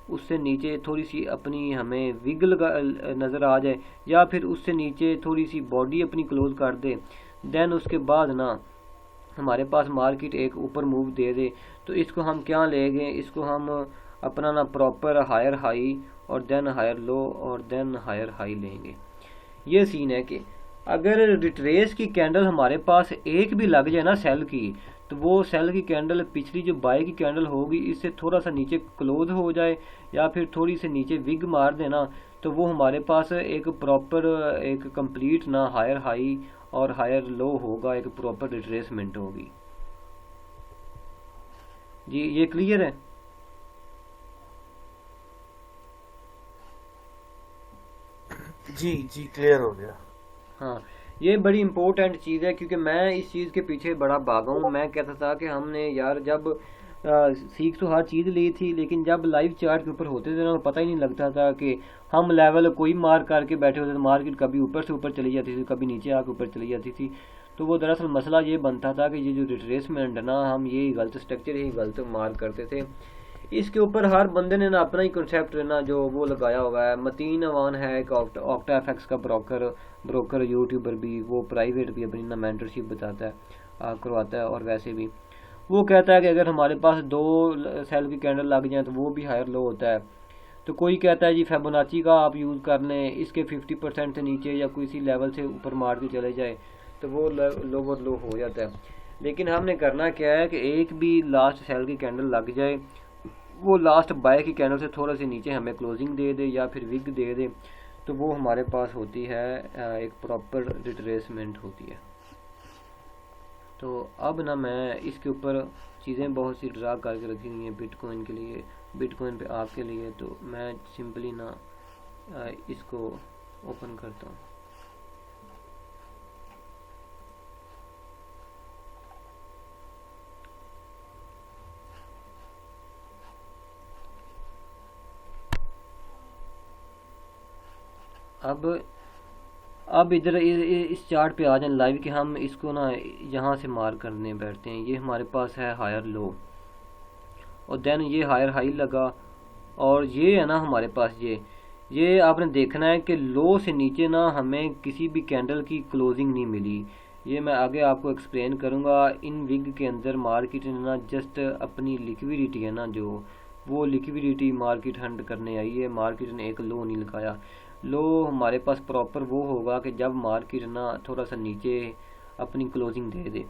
Speaker 1: उससे नीचे थोड़ी सी अपनी हमें विग लगा नज़र आ जाए, या फिर उससे नीचे थोड़ी सी बॉडी अपनी क्लोज कर दे। देन उसके बाद ना हमारे पास मार्केट एक ऊपर मूव दे दे, तो इसको हम क्या लेंगे, इसको हम अपना ना प्रॉपर हायर हाई और देन हायर लो और देन हायर हाई लेंगे। ये सीन है कि अगर रिट्रेस की कैंडल हमारे पास एक भी लग जाए ना सेल की, तो वो सेल की कैंडल पिछली जो बाय की कैंडल होगी इससे थोड़ा सा नीचे क्लोज हो जाए, या फिर थोड़ी से नीचे विग मार देना, तो वो हमारे पास एक प्रॉपर एक कंप्लीट ना हायर हाई और हायर लो होगा, एक प्रॉपर रिट्रेसमेंट होगी। जी ये क्लियर है।
Speaker 2: जी जी, क्लियर हो गया।
Speaker 1: हाँ, ये बड़ी इंपॉर्टेंट चीज़ है, क्योंकि मैं इस चीज़ के पीछे बड़ा भागा हूँ। मैं कहता था कि हमने यार जब सीख तो हर चीज़ ली थी, लेकिन जब लाइव चार्ट के ऊपर होते थे ना, तो पता ही नहीं लगता था कि हम लेवल कोई मार्क करके बैठे होते थे, मार्केट कभी ऊपर से ऊपर चली जाती थी, कभी नीचे आके ऊपर चली जाती थी। तो वो दरअसल मसला ये बनता था कि ये जो रिट्रेसमेंट है ना, हम ये गलत स्ट्रक्चर ही गलत मार्क करते थे। इसके ऊपर हर बंदे ने ना अपना ही कॉन्सेप्ट ना जो वो लगाया हुआ है। मतीन अवान है एक ऑक्टा एफएक्स का ब्रोकर यूट्यूबर भी, वो प्राइवेट भी अपनी ना मेंटरशिप बताता है, करवाता है। और वैसे भी वो कहता है कि अगर हमारे पास 2 सेल की कैंडल लग जाए तो वो भी हायर लो होता है। तो कोई कहता है जी फेबोनाची का आप यूज़ कर लें, इसके 50% से नीचे या किसी लेवल से ऊपर मार के चले जाए तो वो लोवर लो हो जाता है। लेकिन हमने करना क्या है कि एक भी लास्ट सेल की कैंडल लग जाए, वो लास्ट बाय की कैंडल से थोड़ा सी नीचे हमें क्लोजिंग दे दे या फिर विग दे दे, तो वो हमारे पास होती है एक प्रॉपर रिट्रेसमेंट होती है। तो अब ना मैं इसके ऊपर चीज़ें बहुत सी ड्रा करके रखी हुई हैं बिटकॉइन के लिए, बिटकॉइन पे आपके लिए। तो मैं सिंपली ना इसको ओपन करता हूँ। अब इधर इस चार्ट पे आ जाए लाइव कि हम इसको ना यहाँ से मार करने बैठते हैं। ये हमारे पास है हायर लो, और देन ये हायर हाई लगा, और ये है ना हमारे पास ये आपने देखना है कि लो से नीचे ना हमें किसी भी कैंडल की क्लोजिंग नहीं मिली। ये मैं आगे आपको एक्सप्लेन करूँगा। इन विग के अंदर मार्केट ने ना जस्ट अपनी लिक्विडिटी है ना, जो वो लिक्विडिटी मार्केट हंट करने आई है। मार्केट ने एक लो नहीं लगाया। लो हमारे पास प्रॉपर वो होगा कि जब मार्केट ना थोड़ा सा नीचे अपनी क्लोजिंग दे दे।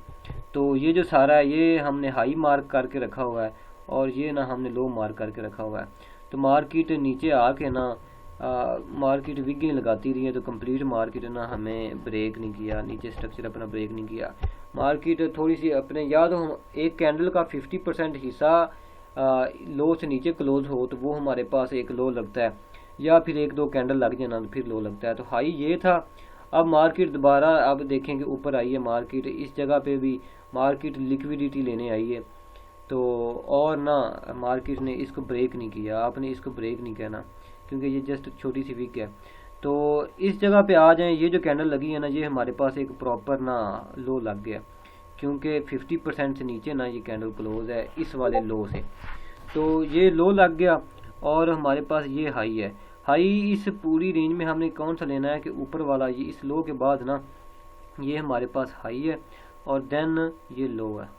Speaker 1: तो ये जो सारा है ये हमने हाई मार्क करके रखा हुआ है, और ये ना हमने लो मार्क करके रखा हुआ है। तो मार्केट नीचे आके ना मार्केट विग लगाती रही है, तो कंप्लीट मार्केट ना हमें ब्रेक नहीं किया, नीचे स्ट्रक्चर अपना ब्रेक नहीं किया। मार्केट थोड़ी सी अपने या तो हम एक कैंडल का 50% हिस्सा लो से नीचे क्लोज हो तो वो हमारे पास एक लो लगता है, या फिर एक दो कैंडल लग जाना तो फिर लो लगता है। तो हाई ये था। अब मार्केट दोबारा अब देखेंगे ऊपर आई है मार्केट, इस जगह पे भी मार्केट लिक्विडिटी लेने आई है। तो और ना मार्केट ने इसको ब्रेक नहीं किया, आपने इसको ब्रेक नहीं कहना क्योंकि ये जस्ट छोटी सी वीक है। तो इस जगह पे आ जाएं, ये जो कैंडल लगी है ना ये हमारे पास एक प्रॉपर ना लो लग गया, क्योंकि 50% से नीचे ना ये कैंडल क्लोज है इस वाले लो से। तो ये लो लग गया, और हमारे पास ये हाई है। हाई इस पूरी रेंज में हमने कौन सा लेना है कि ऊपर वाला, ये इस लो के बाद ना ये हमारे पास हाई है, और देन ये लो है।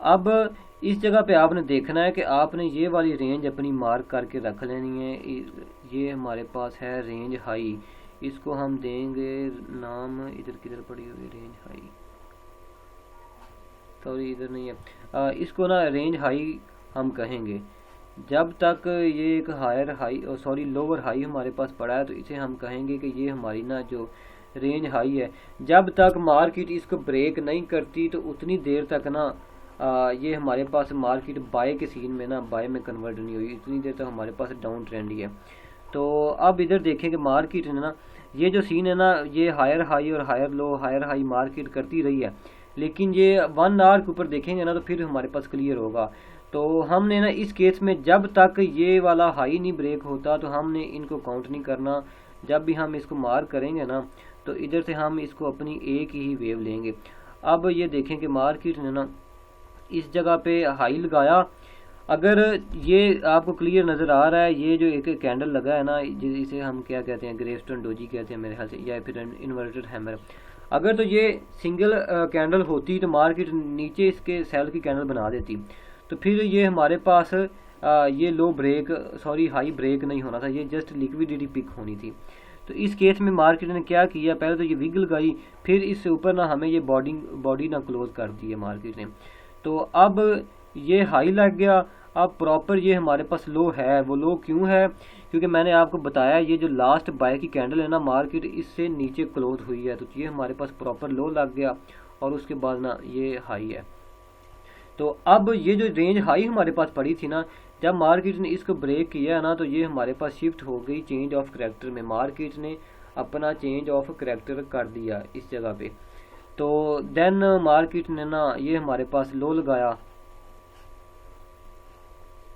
Speaker 1: अब इस जगह पे आपने देखना है कि आपने ये वाली रेंज अपनी मार्क करके रख लेनी है। ये हमारे पास है रेंज हाई, इसको हम देंगे नाम, इधर किधर पड़ी हुई रेंज हाई, सॉरी इधर नहीं है, इसको ना रेंज हाई हम कहेंगे। जब तक ये एक higher high sorry lower high हमारे पास पड़ा है तो इसे हम कहेंगे कि ये हमारी ना जो रेंज हाई है। जब तक मार्केट इसको ब्रेक नहीं करती तो उतनी देर तक ना ये हमारे पास मार्केट बाय के सीन में ना बाय में कन्वर्ट नहीं हुई, इतनी देर तक हमारे पास डाउन ट्रेंड ही है। तो अब इधर देखें कि मार्केट ने ना ये जो सीन है ना ये हायर हाई और higher low higher high market करती रही है, लेकिन ये 1 आवर के ऊपर देखेंगे ना तो फिर हमारे पास क्लियर होगा। तो हमने ना इस केस में जब तक ये वाला हाई नहीं ब्रेक होता तो हमने इनको काउंट नहीं करना। जब भी हम इसको मार करेंगे ना तो इधर से हम इसको अपनी एक ही वेव लेंगे। अब ये देखें कि मार्केट ने ना इस जगह पे हाई लगाया। अगर ये आपको क्लियर नज़र आ रहा है, ये जो एक कैंडल लगा है ना इसे हम क्या कहते हैं, ग्रेवस्टोन डोजी कहते हैं मेरे ख्याल से, या फिर इन्वर्टेड हैमर। अगर तो ये सिंगल कैंडल होती तो मार्केट नीचे इसके सेल की कैंडल बना देती, तो फिर ये हमारे पास ये लो ब्रेक सॉरी हाई ब्रेक नहीं होना था, ये जस्ट लिक्विडिटी पिक होनी थी। तो इस केस में मार्केट ने क्या किया, पहले तो ये विग लगाई, फिर इससे ऊपर ना हमें ये बॉडी ना क्लोज कर दी है मार्केट ने। तो अब ये हाई लग गया। अब प्रॉपर ये हमारे पास लो है। वो लो क्यों है, क्योंकि मैंने आपको बताया ये जो लास्ट बाय की कैंडल है ना मार्केट इससे नीचे क्लोज हुई है, तो ये हमारे पास प्रॉपर लो लग गया, और उसके बाद ना ये हाई है। तो अब ये जो रेंज हाई हमारे पास पड़ी थी ना जब मार्केट ने इसको ब्रेक किया ना, तो ये हमारे पास शिफ्ट हो गई चेंज ऑफ करेक्टर में। मार्केट ने अपना चेंज ऑफ करेक्टर कर दिया इस जगह पे। तो देन मार्केट ने ना ये हमारे पास लो लगाया,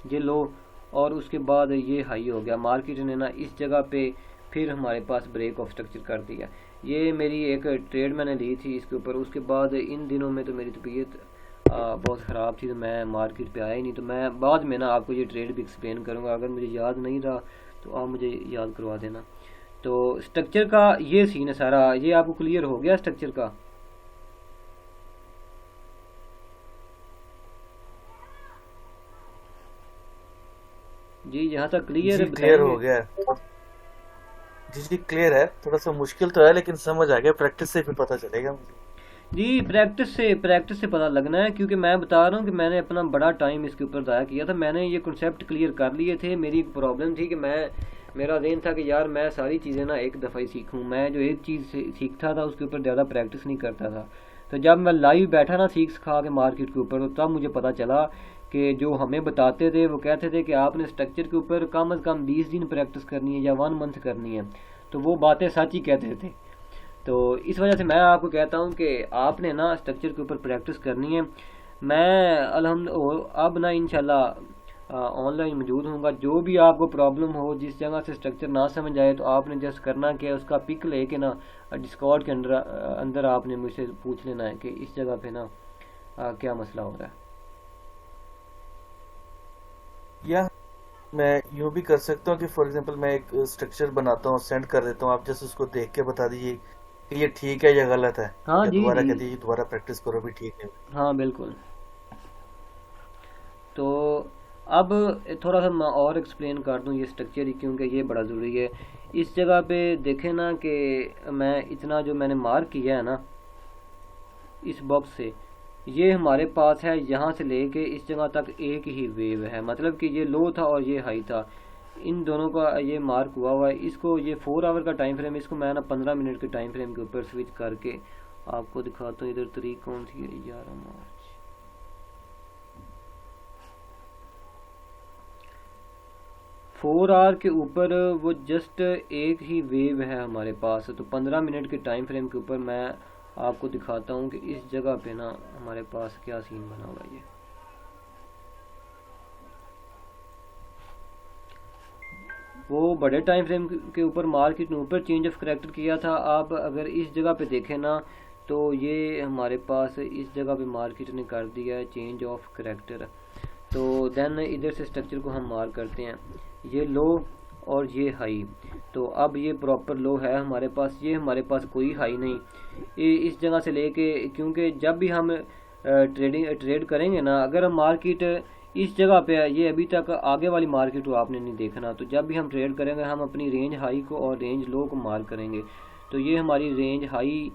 Speaker 1: ये लो, और उसके बाद ये हाई हो गया। मार्केट ने ना इस जगह पे फिर हमारे पास ब्रेक ऑफ स्ट्रक्चर कर दिया। ये मेरी एक ट्रेड मैंने ली थी इसके ऊपर। उसके बाद इन दिनों में तो मेरी तबीयत बहुत ख़राब थी, तो मैं मार्केट पे आया ही नहीं। तो मैं बाद में ना आपको ये ट्रेड भी एक्सप्लेन करूँगा, अगर मुझे याद नहीं रहा तो आप मुझे याद करवा देना। तो स्ट्रक्चर का ये सीन है सारा। ये आपको क्लियर हो गया स्ट्रक्चर का? जी यहाँ तक क्लियर
Speaker 2: जी
Speaker 1: है,
Speaker 2: क्लियर
Speaker 1: बताएंगे?
Speaker 2: हो गया है। जी जी क्लियर है, थोड़ा सा मुश्किल तो है लेकिन समझ आ गया, प्रैक्टिस से भी पता चलेगा मुझे।
Speaker 1: जी प्रैक्टिस से पता लगना है, क्योंकि मैं बता रहा हूँ कि मैंने अपना बड़ा टाइम इसके ऊपर ज़ाया किया था। मैंने ये कॉन्सेप्ट क्लियर कर लिए थे। मेरी एक प्रॉब्लम थी कि मेरा ज़हन था कि यार मैं सारी चीज़ें ना एक दफ़ा ही सीखूँ। मैं जो एक चीज़ सीखता था उसके ऊपर ज़्यादा प्रैक्टिस नहीं करता था। तो जब मैं लाइव बैठा ना सीख सिखा के मार्केट के ऊपर, तो तब मुझे पता चला कि जो हमें बताते थे वो कहते थे कि आपने स्ट्रक्चर के ऊपर कम अज़ कम 20 दिन प्रैक्टिस करनी है या 1 मंथ करनी है। तो वो बातें सच ही कहते थे। तो इस वजह से मैं आपको कहता हूँ कि आपने ना स्ट्रक्चर के ऊपर प्रैक्टिस करनी है। मैं अब ना इंशाल्लाह ऑनलाइन मौजूद हूँगा। जो भी आपको प्रॉब्लम हो, जिस जगह से स्ट्रक्चर ना समझ आए, तो आपने जस्ट करना क्या है, उसका पिक लेके ना डिस्कॉर्ड के अंदर आपने मुझसे पूछ लेना है कि इस जगह पे ना क्या मसला हो रहा है।
Speaker 2: या मैं यूं भी कर सकता हूँ कि फॉर एग्जांपल मैं एक स्ट्रक्चर बनाता हूँ, सेंड कर देता हूँ, आप जैसे उसको देख के बता दीजिए कि ये ठीक है या गलत है,
Speaker 1: हाँ
Speaker 2: या
Speaker 1: जी
Speaker 2: दोबारा
Speaker 1: जी।
Speaker 2: कह दीजिए दोबारा प्रैक्टिस करो भी ठीक है।
Speaker 1: हाँ बिल्कुल। तो अब थोड़ा सा मैं और एक्सप्लेन कर दूं ये स्ट्रक्चर ही, क्योंकि ये बड़ा ज़रूरी है। इस जगह पे देखें ना कि मैं इतना जो मैंने मार्क किया है ना इस बॉक्स से, ये हमारे पास है यहाँ से लेके इस जगह तक एक ही वेव है। मतलब कि ये लो था और ये हाई था, इन दोनों का ये मार्क हुआ है। इसको ये 4 आवर का टाइम फ्रेम, इसको मैं ना 15 मिनट के टाइम फ्रेम के ऊपर स्विच करके आपको दिखाता हूँ। इधर तारीख कौन सी है? 11 मार्च। 4 आवर के ऊपर वो जस्ट एक ही वेव है हमारे पास। तो 15 मिनट के टाइम फ्रेम के ऊपर मैं आपको दिखाता हूँ कि इस जगह पे ना हमारे पास क्या सीन बना हुआ है। ये वो बड़े टाइम फ्रेम के ऊपर मार्केट ने ऊपर चेंज ऑफ करेक्टर किया था। आप अगर इस जगह पे देखें ना, तो ये हमारे पास इस जगह पे मार्केट ने कर दिया है चेंज ऑफ करेक्टर। तो देन इधर से स्ट्रक्चर को हम मार्क करते हैं, ये लो और ये हाई। तो अब ये प्रॉपर लो है हमारे पास, ये हमारे पास कोई हाई नहीं। ये इस जगह से लेके, क्योंकि जब भी हम ट्रेड करेंगे ना, अगर हम मार्केट इस जगह पे है, ये अभी तक आगे वाली मार्केट को आपने नहीं देखना। तो जब भी हम ट्रेड करेंगे, हम अपनी रेंज हाई को और रेंज लो को मार्क करेंगे। तो ये हमारी रेंज हाई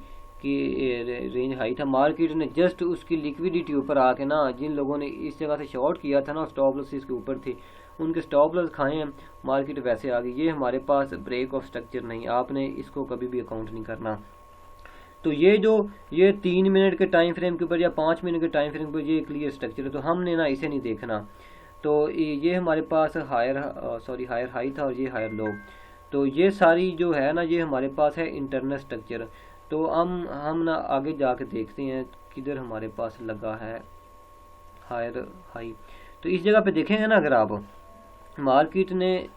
Speaker 1: था। मार्केट ने जस्ट उसकी लिक्विडिटी ऊपर आके ना, जिन लोगों ने इस जगह से शॉर्ट किया था ना, स्टॉप लॉस इसके ऊपर थे, उनके स्टॉप लॉस खाए हैं, मार्केट वैसे आ गई। ये हमारे पास ब्रेक ऑफ स्ट्रक्चर नहीं, आपने इसको कभी भी अकाउंट नहीं करना। तो ये 3 मिनट के टाइम फ्रेम के ऊपर या 5 मिनट के टाइम फ्रेम पर ये क्लियर स्ट्रक्चर है, तो हमने ना इसे नहीं देखना। तो ये हमारे पास हायर हाई था और ये हायर लो। तो ये सारी जो है ना, ये हमारे पास है इंटरनल स्ट्रक्चर। तो हम ना आगे जाके देखते हैं किधर हमारे पास लगा है हायर हाई। तो इस जगह पे देखेंगे ना, अगर आप मार्केट ने,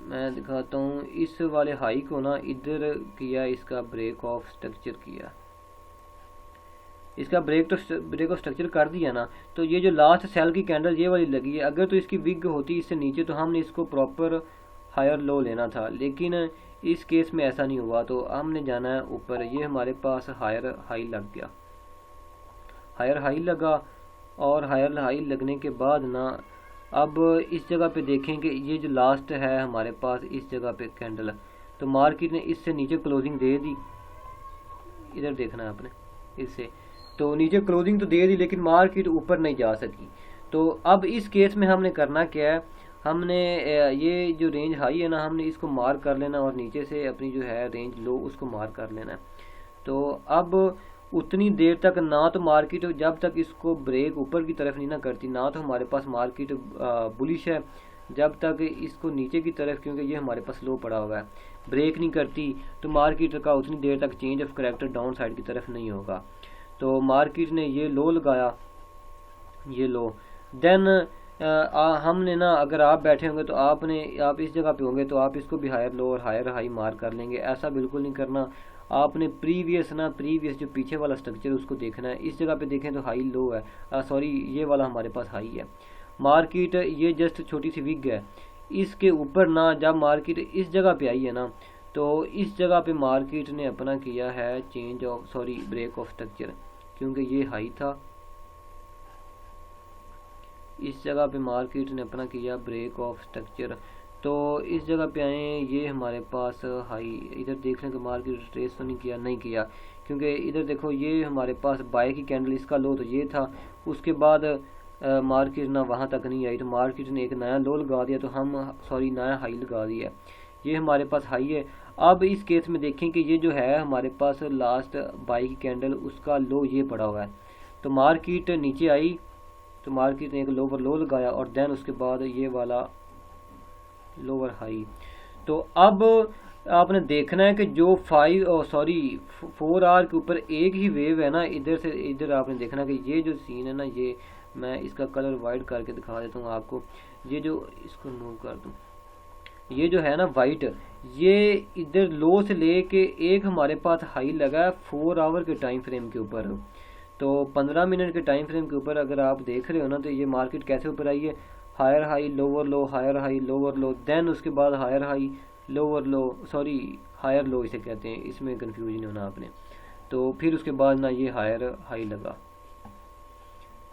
Speaker 1: मैं दिखाता हूँ, इस वाले हाई को ना इधर किया, इसका ब्रेक ऑफ स्ट्रक्चर किया, इसका ब्रेक ऑफ स्ट्रक्चर कर दिया ना। तो ये जो लास्ट सेल की कैंडल ये वाली लगी है, अगर तो इसकी विग होती इससे नीचे, तो हमने इसको प्रॉपर हायर लो लेना था, लेकिन इस केस में ऐसा नहीं हुआ। तो हमने जाना है ऊपर। ये हमारे पास हायर हाई लग गया, हायर हाई लगा, और हायर हाई लगने के बाद ना, अब इस जगह पे देखें कि ये जो लास्ट है हमारे पास इस जगह पे कैंडल, तो मार्केट ने इससे नीचे क्लोजिंग दे दी। इधर देखना है आपने, इससे तो नीचे क्लोजिंग तो दे दी, लेकिन मार्केट ऊपर नहीं जा सकी। तो अब इस केस में हमने करना क्या है, हमने ये जो रेंज हाई है ना, हमने इसको मार्क कर लेना, और नीचे से अपनी जो है रेंज लो उसको मार्क कर लेना है। तो अब उतनी देर तक ना तो मार्केट जब तक इसको ब्रेक ऊपर की तरफ नहीं ना करती, ना तो हमारे पास मार्केट बुलिश है जब तक इसको नीचे की तरफ, क्योंकि ये हमारे पास लो पड़ा हुआ है, ब्रेक नहीं करती तो मार्केट का उतनी देर तक change of character down side की तरफ नहीं होगा। तो मार्केट ने ये लो लगाया, ये लो, देन हमने ना, अगर आप बैठे होंगे तो आप इस जगह पे होंगे तो आप इसको भी हायर लो और हायर हाई मार्क कर लेंगे। ऐसा बिल्कुल नहीं करना, आपने प्रीवियस जो पीछे वाला स्ट्रक्चर उसको देखना है। इस जगह पे देखें तो हाई लो है, सॉरी ये वाला हमारे पास हाई है। मार्केट ये जस्ट छोटी सी विग है, इसके ऊपर ना जब मार्केट इस जगह पे आई है ना, तो इस जगह पे मार्केट ने अपना किया है change of break of structure, क्योंकि ये हाई था। इस जगह पे मार्केट ने अपना किया ब्रेक ऑफ स्ट्रक्चर, तो इस जगह पे आए, ये हमारे पास हाई, इधर देख लें कि मार्केट ट्रेस तो नहीं किया, क्योंकि इधर देखो ये हमारे पास बाय की कैंडल, इसका लो तो ये था, उसके बाद मार्केट ना वहाँ तक नहीं आई तो मार्केट ने एक नया लो लगा दिया, तो नया हाई लगा दिया, ये हमारे पास हाई है। अब इस केस में देखें कि ये जो है हमारे पास लास्ट बाय की कैंडल, उसका लो ये पड़ा हुआ है, तो मार्केट नीचे आई तो मार्केट ने एक लोअर लो लगाया और देन उसके बाद ये वाला लोअर हाई। तो अब आपने देखना है कि जो 4 आवर के ऊपर एक ही वेव है ना, इधर से इधर आपने देखना कि ये जो सीन है ना, ये मैं इसका कलर वाइट करके दिखा देता हूँ आपको, ये जो इसको मूव कर दूँ, ये जो है ना वाइट, ये इधर लो से लेके एक हमारे पास हाई लगा है 4 आवर के टाइम फ्रेम के ऊपर। तो 15 मिनट के टाइम फ्रेम के ऊपर अगर आप देख रहे हो ना, तो ये मार्केट कैसे ऊपर आई है, higher high lower low, higher high lower low, then उसके बाद higher high lower low, higher low इसे कहते हैं, इसमें कंफ्यूजन होना आपने। तो फिर उसके बाद ना ये हायर हाई लगा।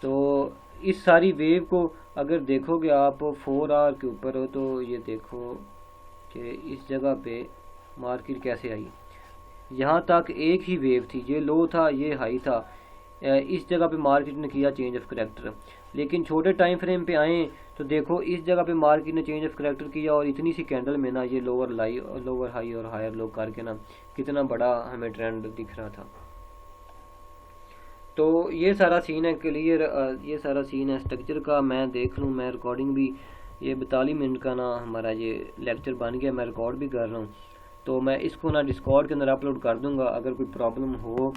Speaker 1: तो इस सारी वेव को अगर देखोगे आप 4 आवर के ऊपर हो, तो ये देखो कि इस जगह पे मार्केट कैसे आई, यहाँ तक एक ही वेव थी, ये लो था ये हाई था, इस जगह पे मार्केट ने किया चेंज ऑफ करेक्टर। लेकिन छोटे टाइम फ्रेम पे आए तो देखो इस जगह पे मार्केट ने चेंज ऑफ करेक्टर किया और इतनी सी कैंडल में ना ये लोअर हाई और हायर लो करके ना कितना बड़ा हमें ट्रेंड दिख रहा था। तो ये सारा सीन है क्लियर, ये सारा सीन है स्ट्रक्चर का। मैं देख लूँ, मैं रिकॉर्डिंग भी, ये 42 मिनट का ना हमारा ये लेक्चर बन गया, मैं रिकॉर्ड भी कर रहा हूँ, तो मैं इसको ना डिस्कॉर्ड के अंदर अपलोड कर दूँगा। अगर कोई प्रॉब्लम हो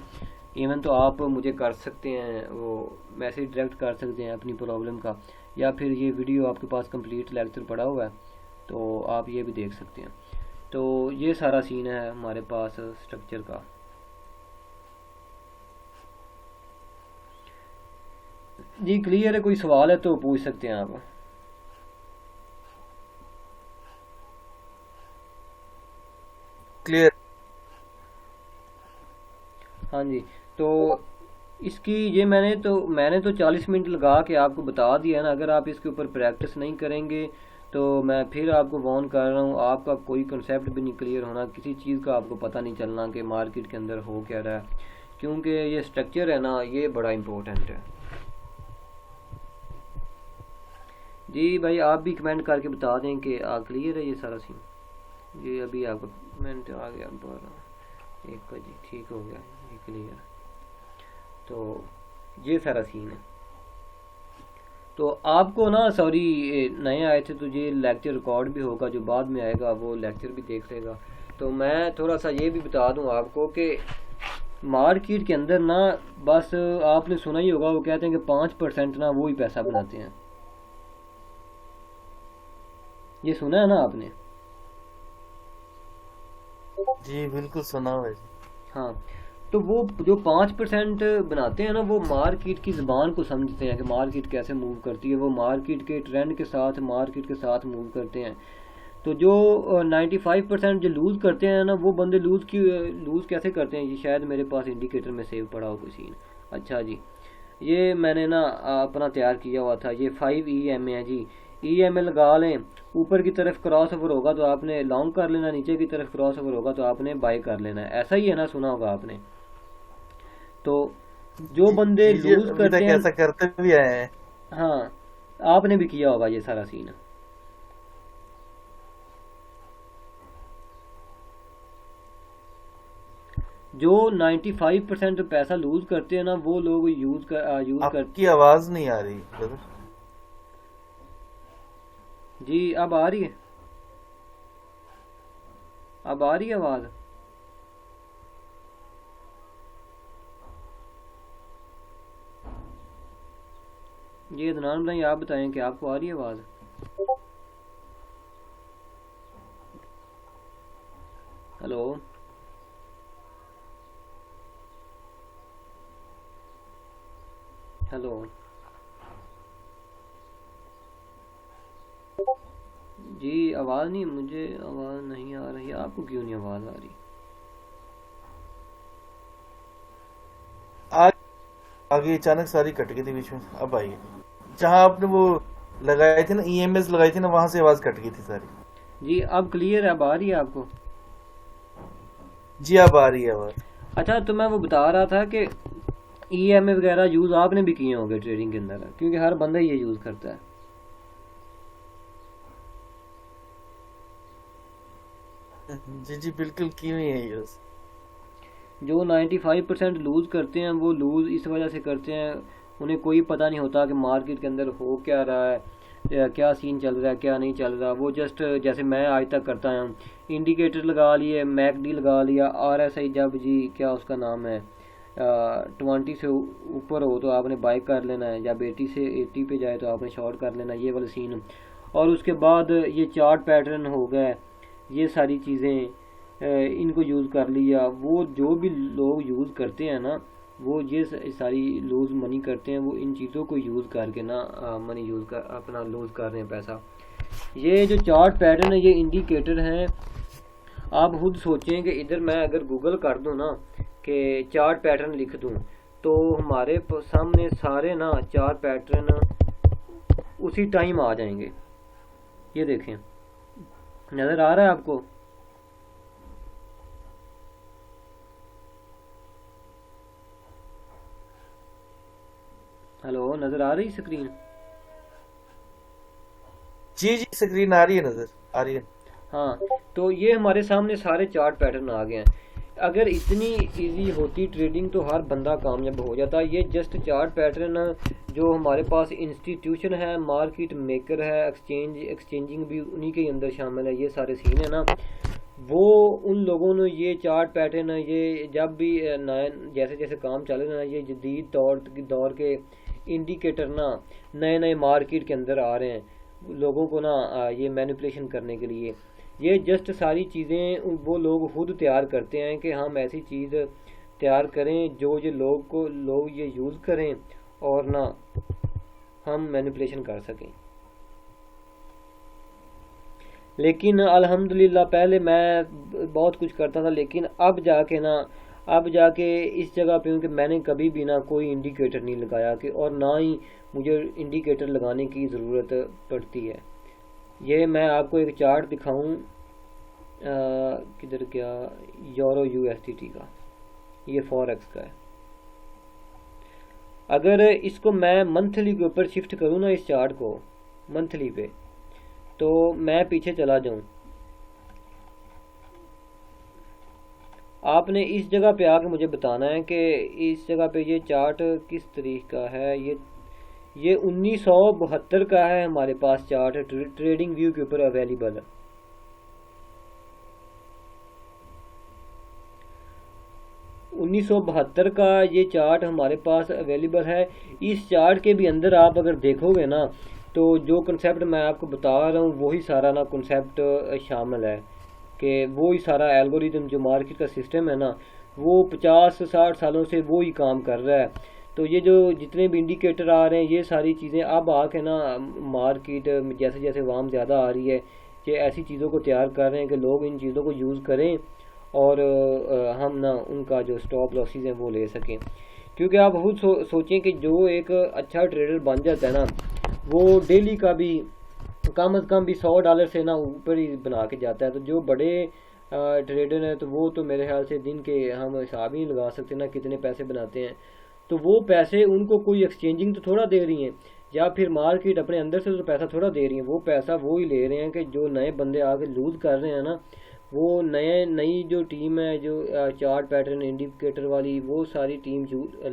Speaker 1: इवन तो आप मुझे कर सकते हैं, वो मैसेज डायरेक्ट कर सकते हैं अपनी प्रॉब्लम का, या फिर ये वीडियो आपके पास कंप्लीट लेक्चर पड़ा हुआ है तो आप ये भी देख सकते हैं। तो ये सारा सीन है हमारे पास स्ट्रक्चर का। जी क्लियर है, कोई सवाल है तो पूछ सकते हैं आप।
Speaker 2: क्लियर।
Speaker 1: हाँ जी, तो इसकी ये मैंने तो 40 मिनट लगा के आपको बता दिया है ना। अगर आप इसके ऊपर प्रैक्टिस नहीं करेंगे तो मैं फिर आपको वार्न कर रहा हूँ, आपका कोई कंसेप्ट भी नहीं क्लियर होना, किसी चीज़ का आपको पता नहीं चलना कि मार्केट के अंदर हो क्या रहा है, क्योंकि ये स्ट्रक्चर है ना ये बड़ा इम्पोर्टेंट है। जी भाई आप भी कमेंट करके बता दें कि क्लियर है ये सारा सीन। ये अभी आपका कमेंट आ गया 1 बजे, ठीक हो गया ये क्लियर। तो ये सारा सीन है। तो आपको ना नए आए थे तो ये लेक्चर रिकॉर्ड भी होगा, जो बाद में आएगा वो लेक्चर भी देख लेगा। तो मैं थोड़ा सा ये भी बता दूं आपको कि मार्केट के अंदर ना, बस आपने सुना ही होगा, वो कहते हैं कि 5% ना वो ही पैसा बनाते हैं। ये सुना है ना आपने?
Speaker 2: जी बिल्कुल सुना हुआ है।
Speaker 1: हाँ, तो वो जो 5% बनाते हैं ना, वो मार्केट की ज़बान को समझते हैं कि मार्केट कैसे मूव करती है, वो मार्केट के ट्रेंड के साथ मार्केट के साथ मूव करते हैं। तो जो 95% जो लूज़ करते हैं ना, वो बंदे लूज़ कैसे करते हैं, ये शायद मेरे पास इंडिकेटर में सेव पड़ा हो कोई सीन। अच्छा जी, ये मैंने ना अपना तैयार किया हुआ था, ये 5 EMA है जी। EMA लगा लें, ऊपर की तरफ क्रॉस ओवर होगा तो आपने लॉन्ग कर लेना, नीचे की तरफ क्रॉस ओवर होगा तो आपने बाय कर लेना है। ऐसा ही है ना, सुना होगा आपने। तो जो
Speaker 2: जी
Speaker 1: बंदे
Speaker 2: जी जी,
Speaker 1: लूज
Speaker 2: अभी
Speaker 1: करते
Speaker 2: तक
Speaker 1: हैं,
Speaker 2: ऐसा करते भी आए हैं।
Speaker 1: हाँ आपने भी किया होगा ये सारा सीन। जो 95% पैसा लूज करते हैं ना, वो लोग यूज कर।
Speaker 2: आपकी आवाज नहीं आ रही ब्रदर।
Speaker 1: जी अब आ रही है, अब आ रही है आवाज। ये अदनान भाई आप बताएं कि आपको आ रही है आवाज। हेलो। हेलो। जी आवाज नहीं, मुझे आवाज नहीं आ रही, आपको क्यों नहीं आवाज आ रही?
Speaker 2: आगे आगे अचानक सारी कट गई थी बीच में, अब आई है। जहां आपने वो लगाई थी ना, ईएमएस लगाई थी ना, वहां से आवाज कट गई थी सारी।
Speaker 1: जी अब क्लियर है, अब आ रही है आपको?
Speaker 2: जी अब आ रही है आवाज।
Speaker 1: अच्छा, तो मैं वो बता रहा था कि ईएमए वगैरह यूज़ आपने भी किए होंगे ट्रेडिंग के अंदर, क्योंकि हर बंदा ये यूज़ करता है।
Speaker 2: जी जी बिल्कुल की हुई है यूज।
Speaker 1: जो 95% लूज़ करते हैं वो लूज़ इस वजह से करते हैं, उन्हें कोई पता नहीं होता कि मार्केट के अंदर हो क्या रहा है, या क्या सीन चल रहा है क्या नहीं चल रहा। वो जस्ट जैसे मैं आज तक करता हूँ, इंडिकेटर लगा लिए, मैकडी लगा लिया, आरएसआई जब जी क्या उसका नाम है 20 से ऊपर हो तो आपने बाई कर लेना है, जब 80 से 80 पे जाए तो आपने शॉर्ट कर लेना है, ये वाला सीन। और उसके बाद ये चार्ट पैटर्न हो गए, ये सारी चीज़ें इनको यूज़ कर लिया। वो जो भी लोग यूज़ करते हैं ना, वो ये सारी लूज़ मनी करते हैं, वो इन चीज़ों को यूज़ करके ना मनी यूज़ कर अपना लूज़ कर रहे हैं पैसा। ये जो चार्ट पैटर्न है, ये इंडिकेटर हैं। आप खुद सोचें कि इधर मैं अगर गूगल कर दूं ना कि चार्ट पैटर्न लिख दूं, तो हमारे सामने सारे ना चार्ट पैटर्न उसी टाइम आ जाएंगे। ये देखें, नज़र आ रहा है आपको? हेलो, नज़र आ रही स्क्रीन?
Speaker 2: जी जी स्क्रीन आ रही है, नजर आ रही है।
Speaker 1: हाँ, तो ये हमारे सामने सारे चार्ट पैटर्न आ गए हैं। अगर इतनी इजी होती ट्रेडिंग तो हर बंदा कामयाब हो जाता। ये जस्ट चार्ट पैटर्न जो हमारे पास इंस्टीट्यूशन है, मार्केट मेकर है, एक्सचेंजिंग भी उन्हीं के अंदर शामिल है, ये सारे सीन है ना, वो उन लोगों ने ये चार्ट पैटर्न, ये जब भी नए जैसे जैसे काम चल रहा है ना, ये जदीद दौर के इंडिकेटर ना नए नए मार्केट के अंदर आ रहे हैं लोगों को ना ये मैनिपुलेशन करने के लिए। ये जस्ट सारी चीज़ें वो लोग खुद तैयार करते हैं कि हम ऐसी चीज़ तैयार करें जो ये लोग ये यूज़ करें और ना हम मैनिपुलेशन कर सकें। लेकिन अल्हम्दुलिल्लाह पहले मैं बहुत कुछ करता था, लेकिन अब जाके इस जगह पे हूँ कि मैंने कभी भी ना कोई इंडिकेटर नहीं लगाया, कि और ना ही मुझे इंडिकेटर लगाने की ज़रूरत पड़ती है। ये मैं आपको एक चार्ट दिखाऊं, किधर गया, यूरो यूएसडीटी का, ये फॉरेक्स का है। अगर इसको मैं मंथली के ऊपर शिफ्ट करूँ ना, इस चार्ट को मंथली पे, तो मैं पीछे चला जाऊं, आपने इस जगह पे आके मुझे बताना है कि इस जगह पे ये चार्ट किस तरीके का है। ये 1972 का है हमारे पास चार्ट, ट्रेडिंग व्यू के ऊपर अवेलेबल है। उन्नीस सौ बहत्तर का ये चार्ट हमारे पास अवेलेबल है। इस चार्ट के भी अंदर आप अगर देखोगे ना, तो जो कंसेप्ट मैं आपको बता रहा हूँ वही सारा ना कंसेप्ट शामिल है, कि वो ही सारा एल्गोरिदम जो मार्केट का सिस्टम है ना, वो 50-60 सालों से वो ही काम कर रहा है। तो ये जो जितने भी इंडिकेटर आ रहे हैं, ये सारी चीज़ें अब आके ना मार्केट जैसे जैसे वाम ज़्यादा आ रही है, कि ऐसी चीज़ों को तैयार कर रहे हैं कि लोग इन चीज़ों को यूज़ करें और हम ना उनका जो स्टॉप लॉसेस हैं वो ले सकें। क्योंकि आप खुद सोचें कि जो एक अच्छा ट्रेडर बन जाता है ना, वो डेली का भी कम अज़ कम भी $100 से ना ऊपर ही बना के जाता है। तो जो बड़े ट्रेडर हैं, तो वो तो मेरे ख्याल से दिन के हम हिसाब ही नहीं लगा सकते ना कितने पैसे बनाते हैं। तो वो पैसे उनको कोई एक्सचेंजिंग तो थोड़ा दे रही हैं, या फिर मार्केट अपने अंदर से तो पैसा थोड़ा दे रही है, वो पैसा वो ही ले रहे हैं कि जो नए बंदे आके लूज कर रहे हैं ना, वो नई जो टीम है जो चार्ट पैटर्न इंडिकेटर वाली, वो सारी टीम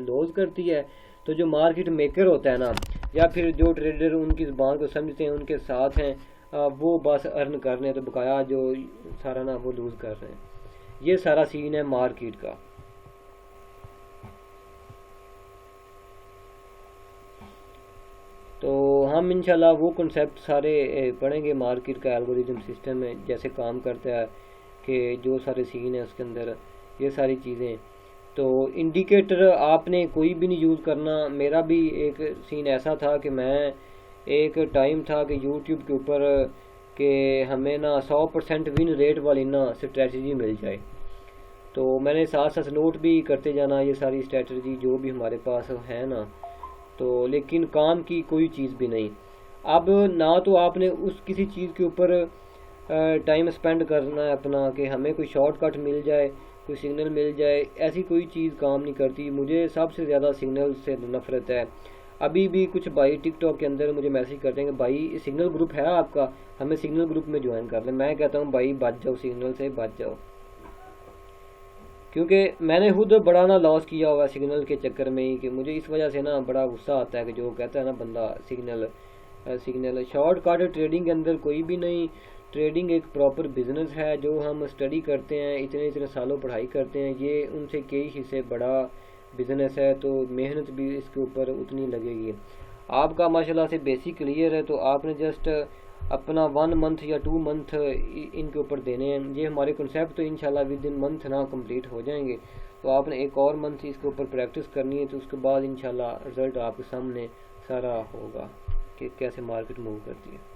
Speaker 1: लॉस करती है। तो जो मार्केट मेकर होता है ना, या फिर जो ट्रेडर उनकी ज़बान को समझते हैं, उनके साथ हैं, वो बस अर्न कर रहे हैं, तो बकाया जो सारा ना वो लूज़ कर रहे हैं। ये सारा सीन है मार्केट का। तो हम इंशाल्लाह वो कॉन्सेप्ट सारे पढ़ेंगे, मार्केट का एल्गोरिथम सिस्टम में जैसे काम करता है, कि जो सारे सीन है उसके अंदर ये सारी चीज़ें। तो इंडिकेटर आपने कोई भी नहीं यूज़ करना। मेरा भी एक सीन ऐसा था कि मैं, एक टाइम था कि यूट्यूब के ऊपर कि हमें ना 100% विन रेट वाली ना स्ट्रेटजी मिल जाए, तो मैंने साथ साथ नोट भी करते जाना ये सारी स्ट्रेटजी जो भी हमारे पास है ना। तो लेकिन काम की कोई चीज़ भी नहीं। अब ना तो आपने उस किसी चीज़ के ऊपर टाइम स्पेंड करना है अपना, कि हमें कोई शॉर्टकट मिल जाए, कोई सिग्नल मिल जाए, ऐसी कोई चीज़ काम नहीं करती। मुझे सबसे ज़्यादा सिग्नल से नफ़रत है। अभी भी कुछ भाई टिकटॉक के अंदर मुझे मैसेज करते हैं कि भाई सिग्नल ग्रुप है आपका, हमें सिग्नल ग्रुप में ज्वाइन कर लें। मैं कहता हूँ भाई बच जाओ, सिग्नल से बच जाओ, क्योंकि मैंने खुद बड़ा ना लॉस किया हुआ है सिग्नल के चक्कर में ही, कि मुझे इस वजह से ना बड़ा गुस्सा आता है कि जो कहता है ना बंदा सिग्नल शॉर्टकट ट्रेडिंग के अंदर कोई भी नहीं। ट्रेडिंग एक प्रॉपर बिजनेस है जो हम स्टडी करते हैं, इतने इतने सालों पढ़ाई करते हैं, ये उनसे कई हिस्से बड़ा बिजनेस है, तो मेहनत भी इसके ऊपर उतनी लगेगी। आपका माशाल्लाह से बेसिक क्लियर है, तो आपने जस्ट अपना 1 मंथ या 2 मंथ इनके ऊपर देने हैं। ये हमारे कॉन्सेप्ट तो इंशाल्लाह विद इन मंथ ना कंप्लीट हो जाएंगे, तो आपने एक और मंथ इसके ऊपर प्रैक्टिस करनी है, तो उसके बाद इंशाल्लाह रिजल्ट आपके सामने सारा होगा कि कैसे मार्केट मूव करती है।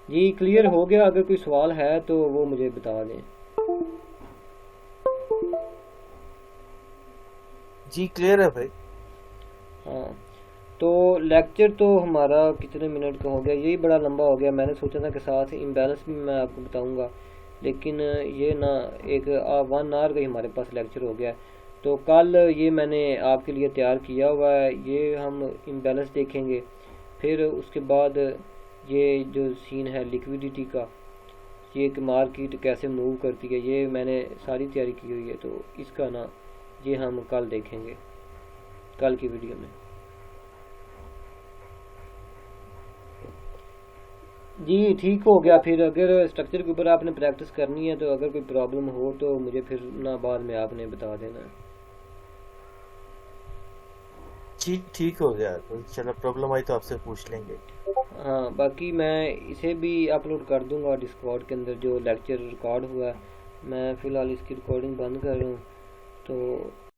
Speaker 1: जी क्लियर हो गया? अगर कोई सवाल है तो वो मुझे बता दें।
Speaker 2: जी क्लियर है भाई।
Speaker 1: हाँ, तो लेक्चर तो हमारा कितने मिनट का हो गया? यही बड़ा लंबा हो गया। मैंने सोचा था कि साथ इम्बैलेंस भी मैं आपको बताऊंगा, लेकिन ये ना एक 1 आवर का ही हमारे पास लेक्चर हो गया। तो कल ये मैंने आपके लिए तैयार किया हुआ है, ये हम इम्बैलेंस देखेंगे। फिर उसके बाद ये जो सीन है लिक्विडिटी का, ये कि मार्केट कैसे मूव करती है, ये मैंने सारी तैयारी की हुई है, तो इसका ना ये हम कल देखेंगे, कल की वीडियो में। जी ठीक हो गया। फिर अगर स्ट्रक्चर के ऊपर आपने प्रैक्टिस करनी है, तो अगर कोई प्रॉब्लम हो तो मुझे फिर ना बाद में आपने बता देना है।
Speaker 2: जी ठीक हो गया, तो चलो प्रॉब्लम आई तो आपसे पूछ लेंगे।
Speaker 1: हाँ, बाकी मैं इसे भी अपलोड कर दूंगा डिस्कॉर्ड के अंदर, जो लेक्चर रिकॉर्ड हुआ है। मैं फ़िलहाल इसकी रिकॉर्डिंग बंद कर रहा हूँ, तो